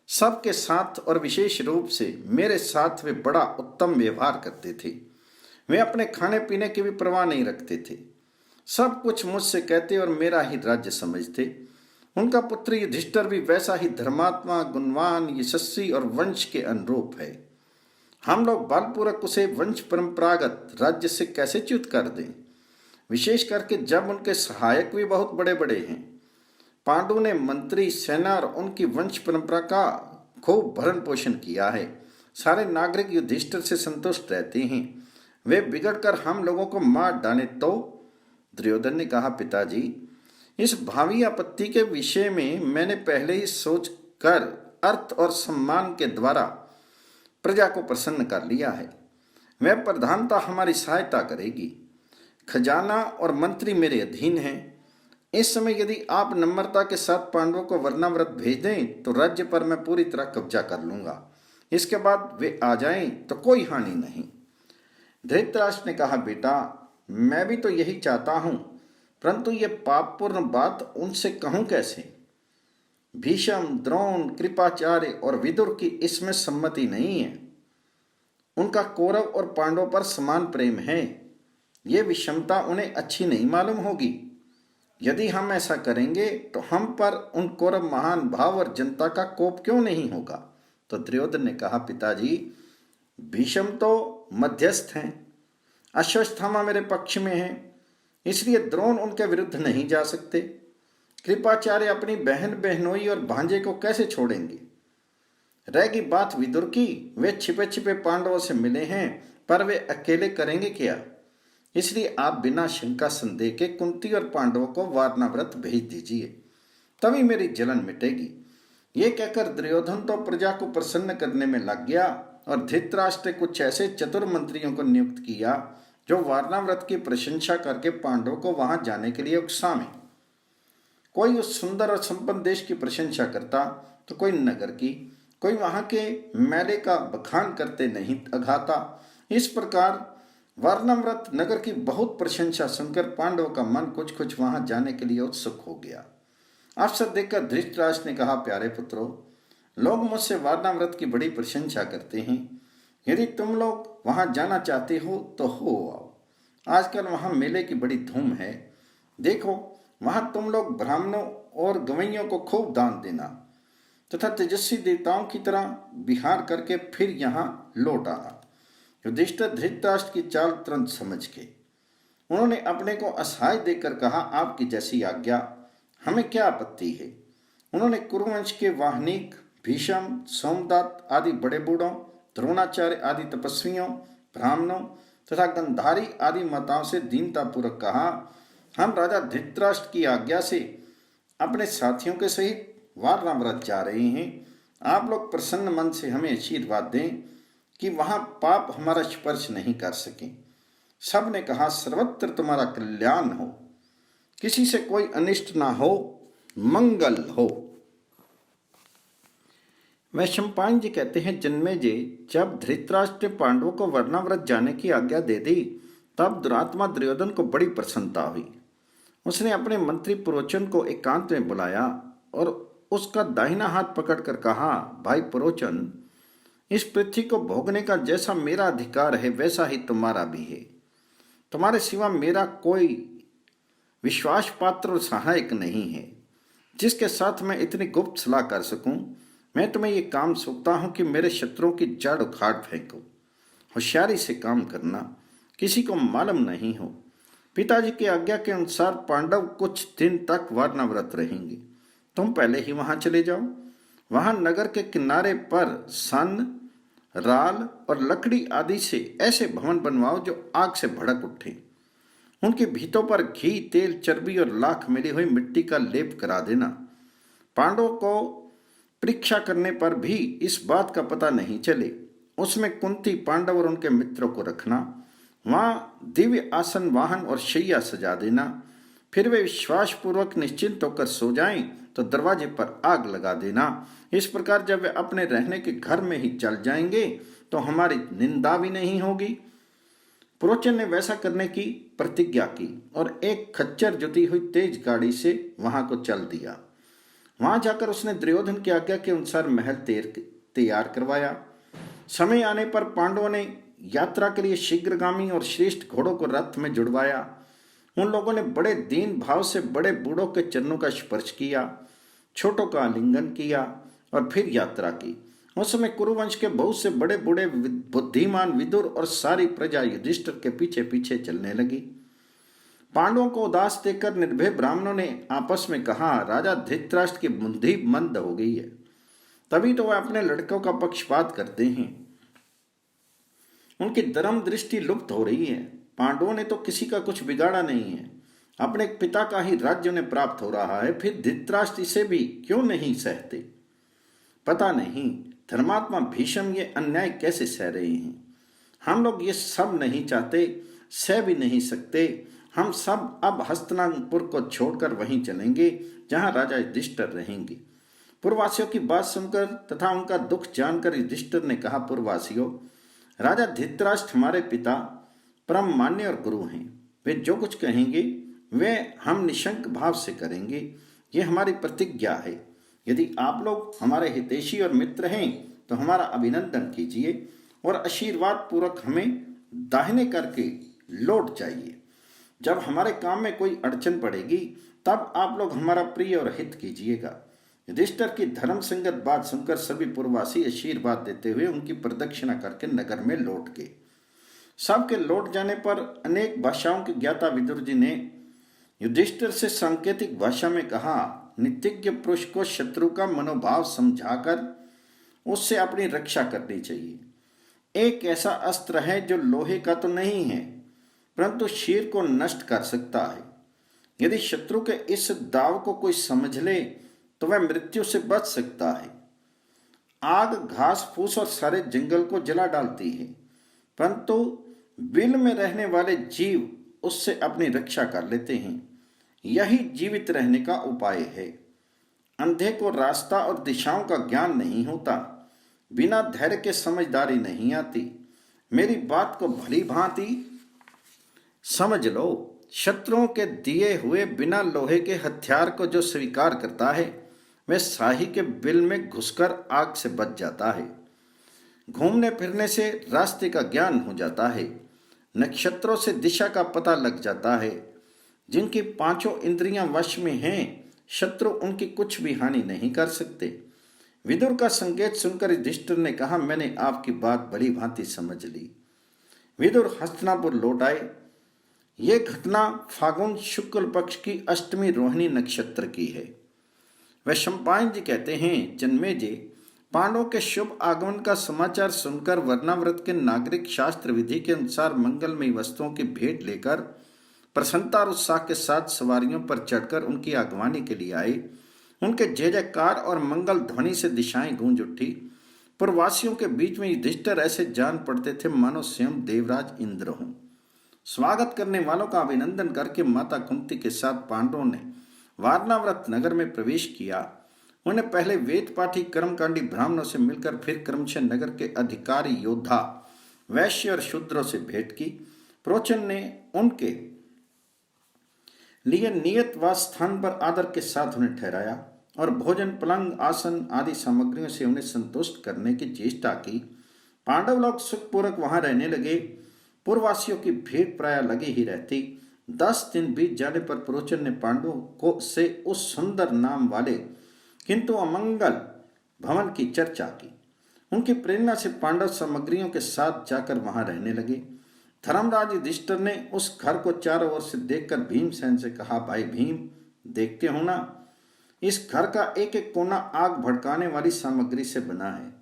सबके साथ और विशेष रूप से मेरे साथ वे बड़ा उत्तम व्यवहार करते थे। वे अपने खाने पीने की भी परवाह नहीं रखते थे। सब कुछ मुझसे कहते और मेरा ही राज्य समझते। उनका पुत्र युधिष्ठिर भी वैसा ही धर्मात्मा, गुणवान, यशस्वी और वंश के अनुरूप है। हम लोग बलपूर्वक उसे वंश परंपरागत राज्य से कैसे च्युत कर दें, विशेष करके जब उनके सहायक भी बहुत बड़े बड़े हैं। पांडु ने मंत्री, सेना और उनकी वंश परंपरा का खूब भरण पोषण किया है। सारे नागरिक युधिष्ठिर से संतुष्ट रहते हैं। वे बिगड़कर हम लोगों को मार डाले तो? दुर्योधन ने कहा, पिताजी, इस भावी आपत्ति के विषय में मैंने पहले ही सोच कर अर्थ और सम्मान के द्वारा प्रजा को प्रसन्न कर लिया है। वह प्रधानता हमारी सहायता करेगी। खजाना और मंत्री मेरे अधीन हैं। इस समय यदि आप नम्रता के साथ पांडवों को वर्णाव्रत भेज दें तो राज्य पर मैं पूरी तरह कब्जा कर लूंगा। इसके बाद वे आ जाएं तो कोई हानि नहीं। धृतराष्ट्र ने कहा, बेटा, मैं भी तो यही चाहता हूं, परंतु ये पापपूर्ण बात उनसे कहूं कैसे? भीष्म, द्रोण, कृपाचार्य और विदुर की इसमें सम्मति नहीं है। उनका कौरव और पांडवों पर समान प्रेम है। ये विषमता उन्हें अच्छी नहीं मालूम होगी। यदि हम ऐसा करेंगे तो हम पर उन कौरव महान भाव और जनता का कोप क्यों नहीं होगा? तो दुर्योधन ने कहा, पिताजी, भीष्म तो मध्यस्थ हैं। अश्वत्थामा मेरे पक्ष में है, इसलिए द्रोण उनके विरुद्ध नहीं जा सकते। कृपाचार्य अपनी बहन, बहनोई और भांजे को कैसे छोड़ेंगे? रहेगी बात विदुर की, वे छिपे छिपे पांडवों से मिले हैं, पर वे अकेले करेंगे क्या? इसलिए आप बिना शंका संदेह के कुंती और पांडवों को वारणाव्रत भेज दीजिए, तभी मेरी जलन मिटेगी। ये कहकर दुर्योधन तो प्रजा को प्रसन्न करने में लग गया और धृतराष्ट्र ने कुछ ऐसे चतुर मंत्रियों को नियुक्त किया जो वारणाव्रत की प्रशंसा करके पांडवों को वहां जाने के लिए उकसावें। कोई उस सुंदर और संपन्न देश की प्रशंसा करता तो कोई नगर की, कोई वहां के मेले का बखान करते नहीं अघाता। इस प्रकार वारणाव्रत नगर की बहुत प्रशंसा सुनकर पांडवों का मन कुछ कुछ वहां जाने के लिए उत्सुक हो गया। अवसर देखकर धृतराष्ट्र ने कहा, प्यारे पुत्रों, लोग मुझसे वारणाव्रत की बड़ी प्रशंसा करते हैं। यदि तुम लोग वहां जाना चाहते हो तो हो आओ। आजकल वहां मेले की बड़ी धूम है। देखो, वहां तुम लोग ब्राह्मणों और गवैयों को खूब दान देना तथा तेजस्वी देवताओं की तरह विहार करके फिर यहाँ लौट आना। युधिष्ठिर धृतराष्ट्र की चाल तुरंत समझ गए। उन्होंने अपने को असहाय देकर कहा, आपकी जैसी आज्ञा, हमें क्या आपत्ति है। उन्होंने कुरुवंश के वाहनिक, भीष्म, सोमदत्त आदि बड़े बूढ़ों, द्रोणाचार्य आदि तपस्वियों, ब्राह्मणों तथा गंधारी आदि माताओं से दीनतापूर्वक कहा, हम राजा धृतराष्ट्र की आज्ञा से अपने साथियों के सहित वारणाव्रत जा रहे हैं। आप लोग प्रसन्न मन से हमें आशीर्वाद दें कि वहां पाप हमारा स्पर्श नहीं कर सके। सब ने कहा, सर्वत्र तुम्हारा कल्याण हो, किसी से कोई अनिष्ट ना हो, मंगल हो। वैशंपायन जी कहते हैं, जन्मेजय, जब धृतराष्ट्र ने पांडवों को वर्णाव्रत जाने की आज्ञा दे दी, तब दुरात्मा दुर्योधन को बड़ी प्रसन्नता हुई। उसने अपने मंत्री पुरोचन को एकांत में बुलाया और उसका दाहिना हाथ पकड़कर कहा, भाई पुरोचन, इस पृथ्वी को भोगने का जैसा मेरा अधिकार है वैसा ही तुम्हारा भी है। तुम्हारे सिवा मेरा कोई विश्वास पात्र और सहायक नहीं है जिसके साथ मैं इतनी गुप्त सलाह कर सकूं। मैं तुम्हें ये काम सौंपता हूं कि मेरे शत्रुओं की जड़ उखाड़ फेंको। होशियारी से काम करना, किसी को मालूम नहीं हो। पिताजी की आज्ञा के अनुसार पांडव कुछ दिन तक वारणाव्रत रहेंगे। तुम पहले ही वहां चले जाओ। वहां नगर के किनारे पर सन, राल और लकड़ी आदि से ऐसे भवन बनवाओ जो आग से भड़क उठे। उनके भीतों पर घी, तेल, चर्बी और लाख मिली हुई मिट्टी का लेप करा देना। पांडवों को परीक्षा करने पर भी इस बात का पता नहीं चले। उसमें कुंती, पांडव और उनके मित्रों को रखना। वहां दिव्य आसन, वाहन और शैया सजा देना। फिर वे विश्वासपूर्वक निश्चिंत होकर सो जाएं तो दरवाजे पर आग लगा देना। इस प्रकार जब वे अपने रहने के घर में ही चल जाएंगे तो हमारी निंदा भी नहीं होगी। पुरोचन ने वैसा करने की प्रतिज्ञा की और एक खच्चर जुती हुई तेज गाड़ी से वहां को चल दिया। वहां जाकर उसने दुर्योधन की आज्ञा के अनुसार महल तैयार करवाया। समय आने पर पांडवों ने यात्रा के लिए शीघ्रगामी और श्रेष्ठ घोड़ों को रथ में जुड़वाया। उन लोगों ने बड़े दीन भाव से बड़े बूढ़ों के चरणों का स्पर्श किया, छोटों का आलिंगन किया और फिर यात्रा की। उस समय कुरुवंश के बहुत से बड़े बूढ़े बुद्धिमान विदुर और सारी प्रजा युधिष्ठिर के पीछे पीछे चलने लगी। पांडवों को उदास देखकर निर्भय ब्राह्मणों ने आपस में कहा, राजा धृतराष्ट्र की बुद्धि मंद हो गई है, तभी तो वह अपने लड़कों का पक्षपात करते हैं। उनकी धर्म दृष्टि लुप्त हो रही है। पांडवों ने तो किसी का कुछ बिगाड़ा नहीं है। अपने पिता का ही राज्य उन्हें प्राप्त हो रहा है, फिर धृतराष्ट्र इसे भी क्यों नहीं सहते? पता नहीं धर्मात्मा भीष्म ये अन्याय कैसे सह रहे हैं। हम लोग ये सब नहीं चाहते, सह भी नहीं सकते। हम सब अब हस्तिनापुर को छोड़कर वहीं चलेंगे जहां राजा युधिष्ठिर रहेंगे। पूर्ववासियों की बात सुनकर तथा उनका दुख जानकर युधिष्ठिर ने कहा, पूर्ववासियों, राजा धृतराष्ट्र हमारे पिता परम मान्य और गुरु हैं। वे जो कुछ कहेंगे वे हम निशंक भाव से करेंगे। ये हमारी प्रतिज्ञा है। यदि आप लोग हमारे हितैषी और मित्र हैं तो हमारा अभिनंदन कीजिए और आशीर्वाद पूर्वक हमें दाहिने करके लौट जाइए। जब हमारे काम में कोई अड़चन पड़ेगी तब आप लोग हमारा प्रिय और हित कीजिएगा। युधिष्ठिर की धर्म संगत बात सुनकर सभी पूर्ववासी आशीर्वाद देते हुए उनकी प्रदक्षिणा करके नगर में लौट गए। सबके लौट जाने पर अनेक भाषाओं के ज्ञाता विदुर जी ने युधिष्ठिर से सांकेतिक भाषा में कहा, नित्यज्ञ पुरुष को शत्रु का मनोभाव समझाकर उससे अपनी रक्षा करनी चाहिए। एक ऐसा अस्त्र है जो लोहे का तो नहीं है परंतु शीर को नष्ट कर सकता है। यदि शत्रु के इस दाव को कोई समझ ले तो वह मृत्यु से बच सकता है। आग घास फूस और सारे जंगल को जला डालती है परंतु बिल में रहने वाले जीव उससे अपनी रक्षा कर लेते हैं। यही जीवित रहने का उपाय है। अंधे को रास्ता और दिशाओं का ज्ञान नहीं होता। बिना धैर्य के समझदारी नहीं आती। मेरी बात को भली भांति समझ लो। शत्रुओं के दिए हुए बिना लोहे के हथियार को जो स्वीकार करता है वह शाही के बिल में घुसकर आग से बच जाता है। घूमने फिरने से रास्ते का ज्ञान हो जाता है। नक्षत्रों से दिशा का पता लग जाता है। जिनकी पांचों इंद्रियां वश में हैं, शत्रु उनकी कुछ भी हानि नहीं कर सकते। विदुर का संकेत सुनकर युधिष्ठिर ने कहा, मैंने आपकी बात भली भांति समझ ली। विदुर हस्तिनापुर लौट आए। ये घटना फागुन शुक्ल पक्ष की अष्टमी रोहिणी नक्षत्र की है। वैशंपायन जी कहते हैं, जन्मेजय, पांडवों के शुभ आगमन का समाचार सुनकर वर्णाव्रत के नागरिक शास्त्र विधि के अनुसार मंगलमयी वस्तुओं की भेंट लेकर प्रसन्नता और उत्साह के साथ सवारियों पर चढ़कर उनकी अगवानी के लिए आए। उनके जय जयकार और मंगल ध्वनि से दिशाएं गूंज उठी। प्रवासियों के बीच में युधिष्ठिर ऐसे जान पड़ते थे मानो स्वयं देवराज इंद्र हों। स्वागत करने वालों का अभिनंदन करके माता कुंती के साथ पांडवों ने वारणावत नगर में प्रवेश किया। उन्हें पहले वेद पाठी कर्मकांडी ब्राह्मणों से मिलकर फिर क्रमशः नगर के अधिकारी योद्धा वैश्य और शूद्रों से भेंट की। प्रोचन ने उनके लिए नियत वास स्थान पर आदर के साथ उन्हें ठहराया और भोजन पलंग आसन आदि सामग्रियों से उन्हें संतुष्ट करने की चेष्टा की। पांडव लोग सुखपूर्वक वहां रहने लगे। पूर्ववासियों की भीड़ प्राय लगी ही रहती। 10 दिन बीत जाने पर प्रोचन ने पांडवों को से उस सुंदर नाम वाले किंतु अमंगल भवन की चर्चा की। उनकी प्रेरणा से पांडव सामग्रियों के साथ जाकर वहां रहने लगे। धर्मराज युधिष्ठिर ने उस घर को चारों ओर से देखकर भीमसेन से कहा, भाई भीम, देखते हो ना, इस घर का एक एक कोना आग भड़काने वाली सामग्री से बना है।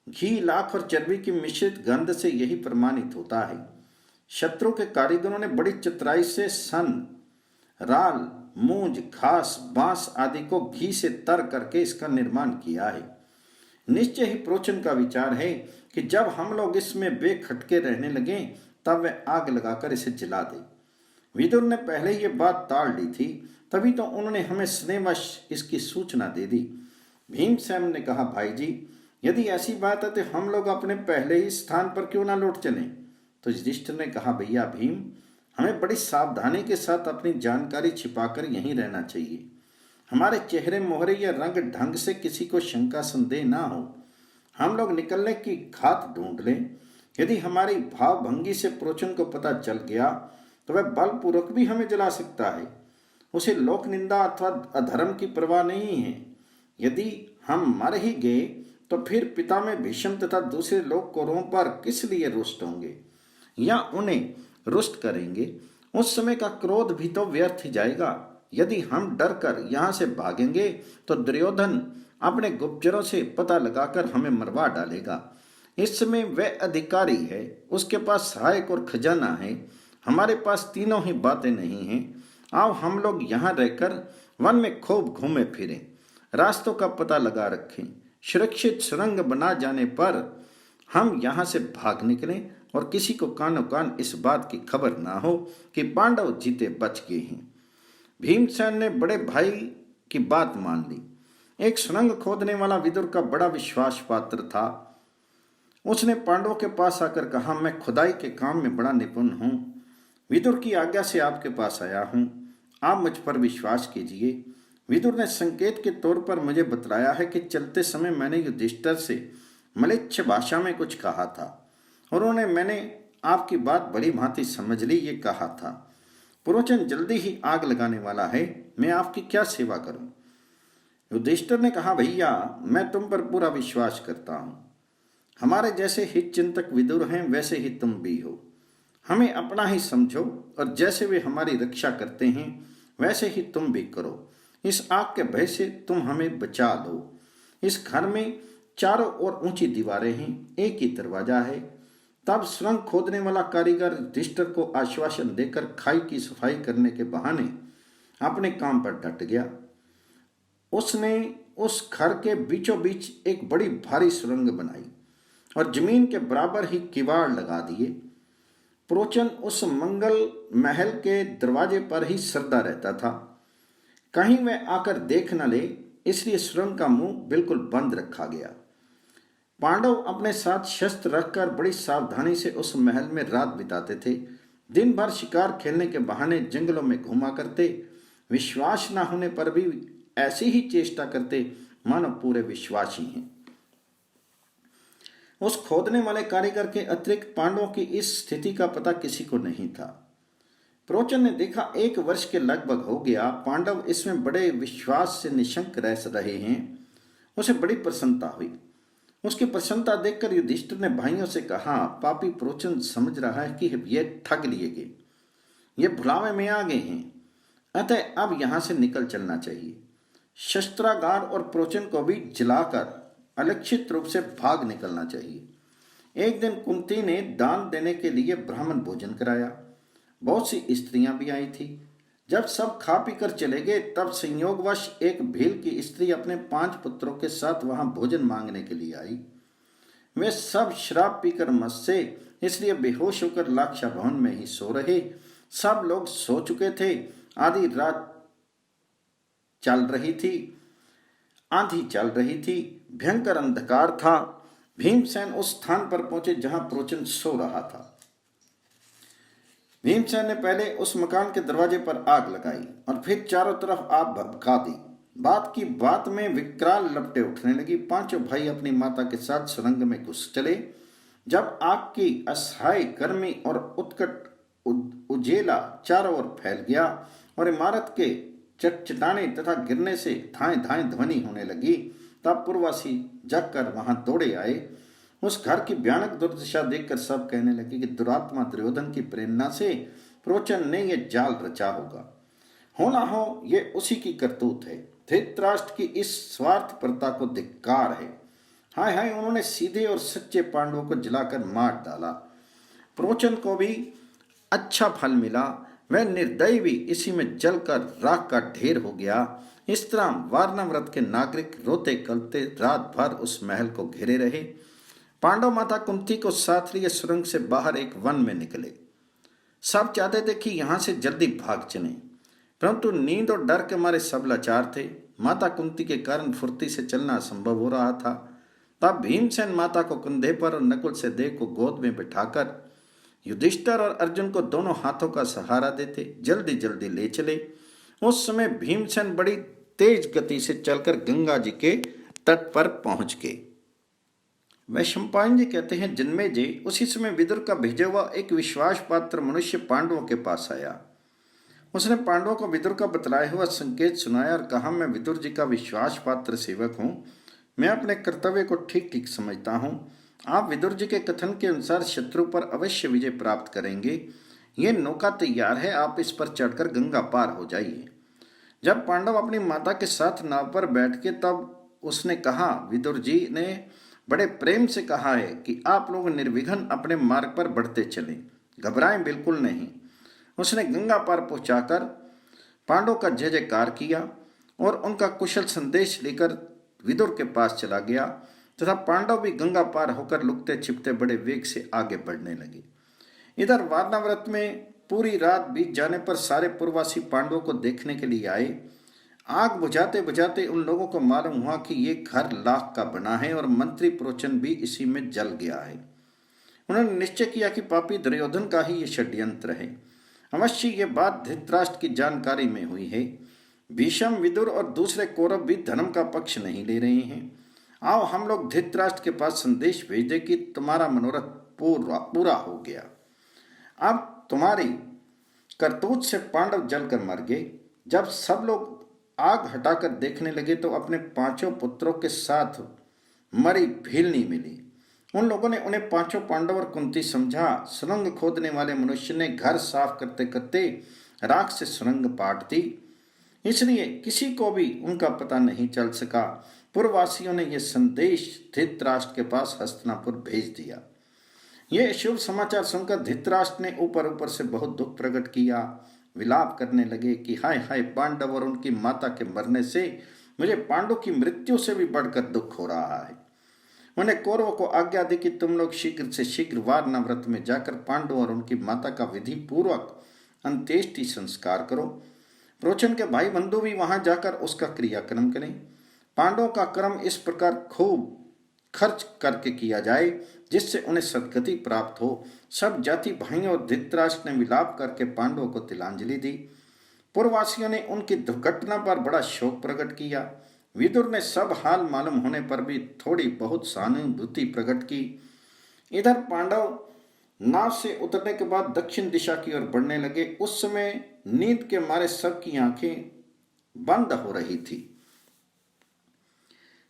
घी, लाख और चर्बी की मिश्रित गंध से यही प्रमाणित होता है। शत्रु के कारीगरों ने बड़ी चतुराई से सन, राल, मूंज, घास, बांस आदि को घी से तर करके इसका निर्माण किया है। निश्चय ही प्रोचन का विचार है कि जब हम लोग इसमें बेखटके रहने लगे तब वे आग लगाकर इसे जला दे। विदुर ने पहले ये बात टाल दी थी, तभी तो उन्होंने हमें स्नेहवश इसकी सूचना दे दी। भीमसेन ने कहा, भाई जी, यदि ऐसी बात है तो हम लोग अपने पहले ही स्थान पर क्यों ना लौट चलें। तो युधिष्ठिर ने कहा, भैया भीम, हमें बड़ी सावधानी के साथ अपनी जानकारी छिपाकर यहीं रहना चाहिए। हमारे चेहरे मोहरे या रंग ढंग से किसी को शंका संदेह ना हो। हम लोग निकलने की घात ढूंढ लें। यदि हमारी भाव भंगी से प्रोचन को पता चल गया तो वह बलपूर्वक भी हमें जला सकता है। उसे लोक निंदा अथवा अधर्म की परवाह नहीं है। यदि हम मर ही गए तो फिर पिता में भीष्म तथा दूसरे लोग कौरवों पर किस लिए रुष्ट होंगे या उन्हें रुष्ट करेंगे। उस समय का क्रोध भी तो व्यर्थ ही जाएगा। यदि हम डर कर यहाँ से भागेंगे तो दुर्योधन अपने गुप्तचरों से पता लगाकर हमें मरवा डालेगा। इस समय वह अधिकारी है, उसके पास सहायक और खजाना है। हमारे पास तीनों ही बातें नहीं हैं। आओ हम लोग यहाँ रहकर वन में खूब घूमे फिरें, रास्तों का पता लगा रखें। सुरक्षित सुरंग बना जाने पर हम यहाँ से भाग निकलें और किसी को कानो कान इस बात की खबर ना हो कि पांडव जीते बच गए हैं। भीमसेन ने बड़े भाई की बात मान ली। एक सुरंग खोदने वाला विदुर का बड़ा विश्वास पात्र था। उसने पांडवों के पास आकर कहा, मैं खुदाई के काम में बड़ा निपुण हूँ। विदुर की आज्ञा से आपके पास आया हूँ, आप मुझ पर विश्वास कीजिए। विदुर ने संकेत के तौर पर मुझे बतलाया है कि चलते समय मैंने युधिष्ठिर से मलेच्छ भाषा में कुछ कहा था और उन्होंने मैंने आपकी बात बड़ी भांति समझ ली, ये कहा था। पुरोचन जल्दी ही आग लगाने वाला है, मैं आपकी क्या सेवा करूं। युधिष्ठिर ने कहा, भैया, मैं तुम पर पूरा विश्वास करता हूं। हमारे जैसे हित चिंतक विदुर हैं वैसे ही तुम भी हो। हमें अपना ही समझो और जैसे वे हमारी रक्षा करते हैं वैसे ही तुम भी करो। इस आग के भय से तुम हमें बचा लो। इस घर में चारों ओर ऊंची दीवारें हैं, एक ही दरवाजा है। तब सुरंग खोदने वाला कारीगर युधिष्ठिर को आश्वासन देकर खाई की सफाई करने के बहाने अपने काम पर डट गया। उसने उस घर के बीचों बीच एक बड़ी भारी सुरंग बनाई और जमीन के बराबर ही किवाड़ लगा दिए। प्रोचन उस मंगल महल के दरवाजे पर ही सरदा रहता था, कहीं वह आकर देख न ले, इसलिए सुरंग का मुंह बिल्कुल बंद रखा गया। पांडव अपने साथ शस्त्र रखकर बड़ी सावधानी से उस महल में रात बिताते थे। दिन भर शिकार खेलने के बहाने जंगलों में घूमा करते। विश्वास न होने पर भी ऐसी ही चेष्टा करते मानो पूरे विश्वासी हैं। उस खोदने वाले कारीगर के अतिरिक्त पांडवों की इस स्थिति का पता किसी को नहीं था। प्रोचन ने देखा 1 वर्ष के लगभग हो गया, पांडव इसमें बड़े विश्वास से निशंक रह रहे हैं। उसे बड़ी प्रसन्नता हुई। उसकी प्रसन्नता देखकर युधिष्ठिर ने भाइयों से कहा, पापी प्रोचन समझ रहा है कि ये ठग लिए गए, ये भुलावे में आ गए हैं, अतः अब यहां से निकल चलना चाहिए। शस्त्रागार और प्रोचन को भी जलाकर अलक्षित रूप से भाग निकलना चाहिए। एक दिन कुंती ने दान देने के लिए ब्राह्मण भोजन कराया। बहुत सी स्त्रियां भी आई थी। जब सब खा पी कर चले गए तब संयोगवश एक भील की स्त्री अपने 5 पुत्रों के साथ वहां भोजन मांगने के लिए आई। वे सब शराब पीकर मस्त से, इसलिए बेहोश होकर लाक्षा भवन में ही सो रहे। सब लोग सो चुके थे। आधी रात चल रही थी, आंधी चल रही थी, भयंकर अंधकार था। भीमसेन उस स्थान पर पहुंचे जहां प्रोचन सो रहा था। भीमसेन ने पहले उस मकान के दरवाजे पर आग लगाई और फिर चारों तरफ आग भभका दी। बात की बात में विकराल लपटें उठने लगी। पांचों भाई अपनी माता के साथ सुरंग में घुस चले। जब आग की असहाय गर्मी और उत्कट उजेला चारों ओर फैल गया और इमारत के चटचटाने तथा गिरने से धाएं धाएं ध्वनि होने लगी, तब पूर्ववासी जगकर वहां दौड़े आए। उस घर की भयानक दुर्दशा देखकर सब कहने लगे कि दुरात्मा दुर्योधन की प्रेरणा से प्रोचन ने यह जाल रचा होगा। हो ना हो ये उसी की करतूत है। धृतराष्ट्र की इस स्वार्थपरता को धिक्कार है। हाय हाय, उन्होंने सीधे और सच्चे पांडवों को जलाकर मार डाला। प्रोचन को भी अच्छा फल मिला। वह निर्दयी भी इसी में जलकर राख का ढेर हो गया। इस तरह वारणावृत के नागरिक रोते कलते रात भर उस महल को घेरे रहे। पांडव माता कुंती को साथ लिए सुरंग से बाहर एक वन में निकले। सब चाहते थे कि यहां से जल्दी भाग चलें, परंतु नींद और डर के मारे सब लाचार थे। माता कुंती के कारण फुर्ती से चलना असंभव हो रहा था। तब भीमसेन माता को कंधे पर और नकुल से देव को गोद में बिठाकर युधिष्ठिर और अर्जुन को दोनों हाथों का सहारा देते जल्दी जल्दी ले चले। उस समय भीमसेन बड़ी तेज गति से चलकर गंगा जी के तट पर पहुंच गए। वैशंपायन जी कहते हैं, जन्मेजय उसी समय विदुर का भेजा हुआ एक विश्वास पात्र मनुष्य पांडवों के पास आया। उसने पांडवों को विदुर का बतलाया हुआ संकेत सुनाया और कहा, मैं विदुर जी का विश्वास पात्र सेवक हूँ। मैं अपने कर्तव्य को ठीक ठीक समझता हूँ। आप विदुर जी के कथन के अनुसार शत्रु पर अवश्य विजय प्राप्त करेंगे। ये नौका तैयार है, आप इस पर चढ़कर गंगा पार हो जाइए। जब पांडव अपनी माता के साथ नाव पर बैठ के, तब उसने कहा, विदुर जी ने बड़े प्रेम से कहा है कि आप लोग निर्विघ्न अपने मार्ग पर बढ़ते चलें, घबराएं बिल्कुल नहीं। उसने गंगा पार पहुंचाकर पांडव का जय जयकार किया और उनका कुशल संदेश लेकर विदुर के पास चला गया तथा पांडव भी गंगा पार होकर लुकते छिपते बड़े वेग से आगे बढ़ने लगे। इधर वारणावृत में पूरी रात बीत जाने पर सारे पूर्ववासी पांडवों को देखने के लिए आए। आग बुझाते बुझाते उन लोगों को मालूम हुआ कि ये घर लाख का बना है और मंत्री प्रोचन भी इसी में जल गया है। उन्होंने निश्चय किया कि पापी दुर्योधन का ही ये षड्यंत्र है। अवश्य ये बात धृतराष्ट्र की जानकारी में हुई है। भीष्म, विदुर और दूसरे कौरव भी धर्म का पक्ष नहीं ले रहे हैं। आओ हम लोग धृतराष्ट्र के पास संदेश भेज दें कि तुम्हारा मनोरथ पूरा हो गया। अब तुम्हारी करतूत से पांडव जलकर मर गए। जब सब लोग आग हटाकर देखने लगे तो अपने पांचों पुत्रों के साथ मरी भीलनी मिली। उन लोगों ने उन्हें पांचों पांडव और कुंती समझा। सुरंग खोदने वाले मनुष्य ने घर साफ करते करते राख से सुरंग पाट दी, इसलिए किसी को भी उनका पता नहीं चल सका। पूर्ववासियों ने यह संदेश धृतराष्ट्र के पास हस्तिनापुर भेज दिया। यह शुभ समाचार सुनकर धृतराष्ट्र ने ऊपर ऊपर से बहुत दुख प्रकट किया। विलाप करने लगे कि हाय हाय, पांडव और उनकी माता के मरने से मुझे पांडव की मृत्यु से भी बढ़कर दुख हो रहा है। उन्हें कौरवों को आज्ञा दी कि तुम लोग शीघ्र से शीघ्र वारणावृत में जाकर पांडव और उनकी माता का विधि पूर्वक अंत्येष्टि संस्कार करो। प्रोचन के भाई बंधु भी वहां जाकर उसका क्रियाक्रम करें। पांडवों का कर्म इस प्रकार खूब खर्च करके किया जाए जिससे उन्हें सद्गति प्राप्त हो। सब जाति भाइयों और धृतराष्ट्र ने विलाप करके पांडवों को तिलांजलि दी। पूर्ववासियों ने उनकी दुर्घटना पर बड़ा शोक प्रकट किया। विदुर ने सब हाल मालूम होने पर भी थोड़ी बहुत सहानुभूति प्रकट की। इधर पांडव नाव से उतरने के बाद दक्षिण दिशा की ओर बढ़ने लगे। उस समय नींद के मारे सबकी आंखें बंद हो रही थी।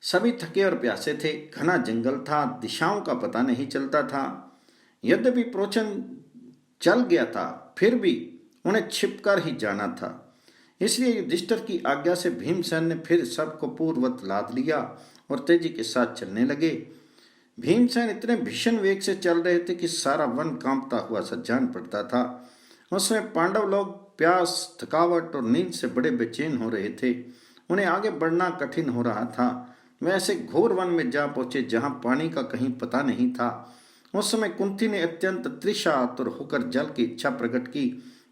सभी थके और प्यासे थे। घना जंगल था, दिशाओं का पता नहीं चलता था। यद्यपि प्रोचन चल गया था, फिर भी उन्हें छिपकर ही जाना था। इसलिए युधिष्ठिर की आज्ञा से भीमसेन ने फिर सबको पूर्ववत लाद लिया और तेजी के साथ चलने लगे। भीमसेन इतने भीषण वेग से चल रहे थे कि सारा वन कांपता हुआ सा जान पड़ता था। उसमें पांडव लोग प्यास, थकावट और नींद से बड़े बेचैन हो रहे थे। उन्हें आगे बढ़ना कठिन हो रहा था। वे ऐसे घोर वन में जा पहुंचे जहां पानी का कहीं पता नहीं था। उस समय कुंती ने अत्यंत तृषातुर होकर जल की इच्छा प्रकट की।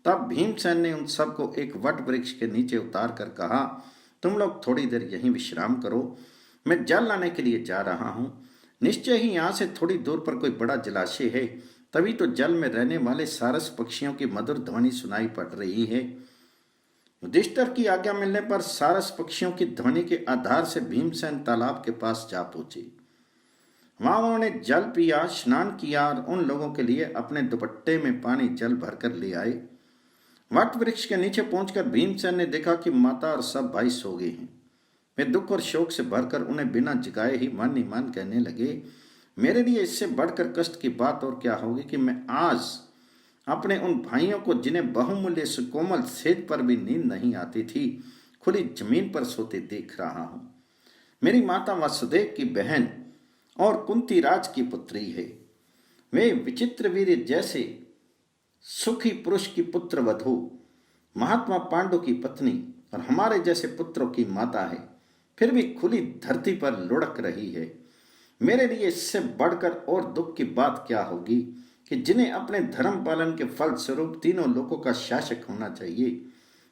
तब भीमसेन ने उन सबको एक वट वृक्ष के नीचे उतार कर कहा, तुम लोग थोड़ी देर यहीं विश्राम करो, मैं जल लाने के लिए जा रहा हूँ। निश्चय ही यहाँ से थोड़ी दूर पर कोई बड़ा जलाशय है। तभी तो जल में रहने वाले सारस पक्षियों की मधुर ध्वनि सुनाई पड़ रही है। युधिष्ठिर की आज्ञा मिलने पर सारस पक्षियों की ध्वनि के आधार से भीमसेन तालाब के पास जा पहुंचे। वहां उन्होंने जल पिया, स्नान किया और उन लोगों के लिए अपने दुपट्टे में पानी जल भरकर ले आए। वट वृक्ष के नीचे पहुंचकर भीमसेन ने देखा कि माता और सब भाई सो गए हैं। वे दुख और शोक से भरकर उन्हें बिना जगाए ही मन ही मन कहने लगे, मेरे लिए इससे बढ़कर कष्ट की बात और क्या होगी कि मैं आज अपने उन भाइयों को जिन्हें बहुमूल्य सुकोमल सेज पर भी नींद नहीं आती थी, खुली जमीन पर सोते देख रहा हूं। मेरी माता वसुदेव की बहन और कुंती राज की पुत्री है। वे विचित्र वीर जैसे सुखी पुरुष की पुत्र वधु, महात्मा पांडु की पत्नी और हमारे जैसे पुत्रों की माता है, फिर भी खुली धरती पर लुढ़क रही है। मेरे लिए इससे बढ़कर और दुख की बात क्या होगी कि जिन्हें अपने धर्म पालन के फल स्वरूप तीनों लोगों का शासक होना चाहिए,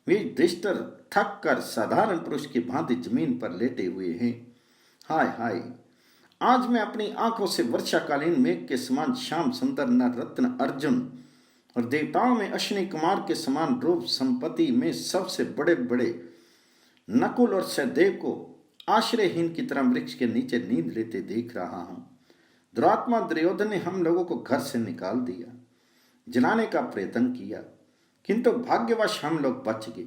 वे युधिष्ठिर थक कर साधारण पुरुष की भांति जमीन पर लेटे हुए हैं। हाय हाय, आज मैं अपनी आंखों से वर्षाकालीन मेघ के समान श्याम सुंदर नर रत्न अर्जुन और देवताओं में अश्विनी कुमार के समान रूप संपत्ति में सबसे बड़े बड़े नकुल और सहदेव को आश्रयहीन की तरह वृक्ष के नीचे नींद लेते देख रहा हूं। दुरात्मा दुर्योधन ने हम लोगों को घर से निकाल दिया, जलाने का प्रयत्न किया, किंतु भाग्यवश हम लोग बच गए।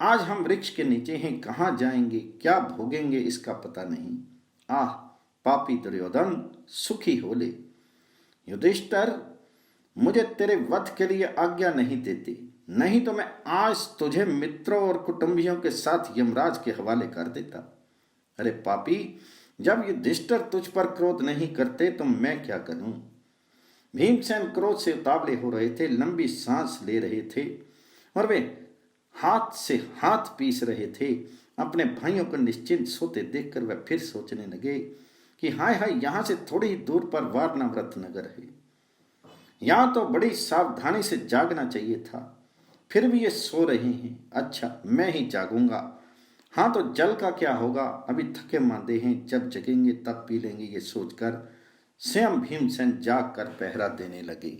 आज हम वृक्ष के नीचे हैं, कहाँ जाएंगे, क्या भोगेंगे इसका पता नहीं। आह पापी दुर्योधन, सुखी हो ले। युधिष्ठिर, मुझे तेरे वध के लिए आज्ञा नहीं देती, नहीं तो मैं आज तुझे मित्रों और कुटुंबियों के साथ यमराज के हवाले कर देता। अरे पापी, जब युधिष्ठिर तुझ पर क्रोध नहीं करते तो मैं क्या करूं। भीमसेन क्रोध से उतावले हो रहे थे, लंबी सांस ले रहे थे और वे हाथ से हाथ पीस रहे थे। अपने भाइयों को निश्चिंत सोते देखकर वे फिर सोचने लगे कि हाय हाय, यहां से थोड़ी ही दूर पर वारणाव्रत नगर है, यहां तो बड़ी सावधानी से जागना चाहिए था, फिर भी ये सो रहे हैं। अच्छा, मैं ही जागूंगा। हाँ तो जल का क्या होगा, अभी थके मांदे हैं, जब जगेंगे तब पी लेंगे, ये सोचकर स्वयं भीमसेन जाग कर पहरा देने लगे।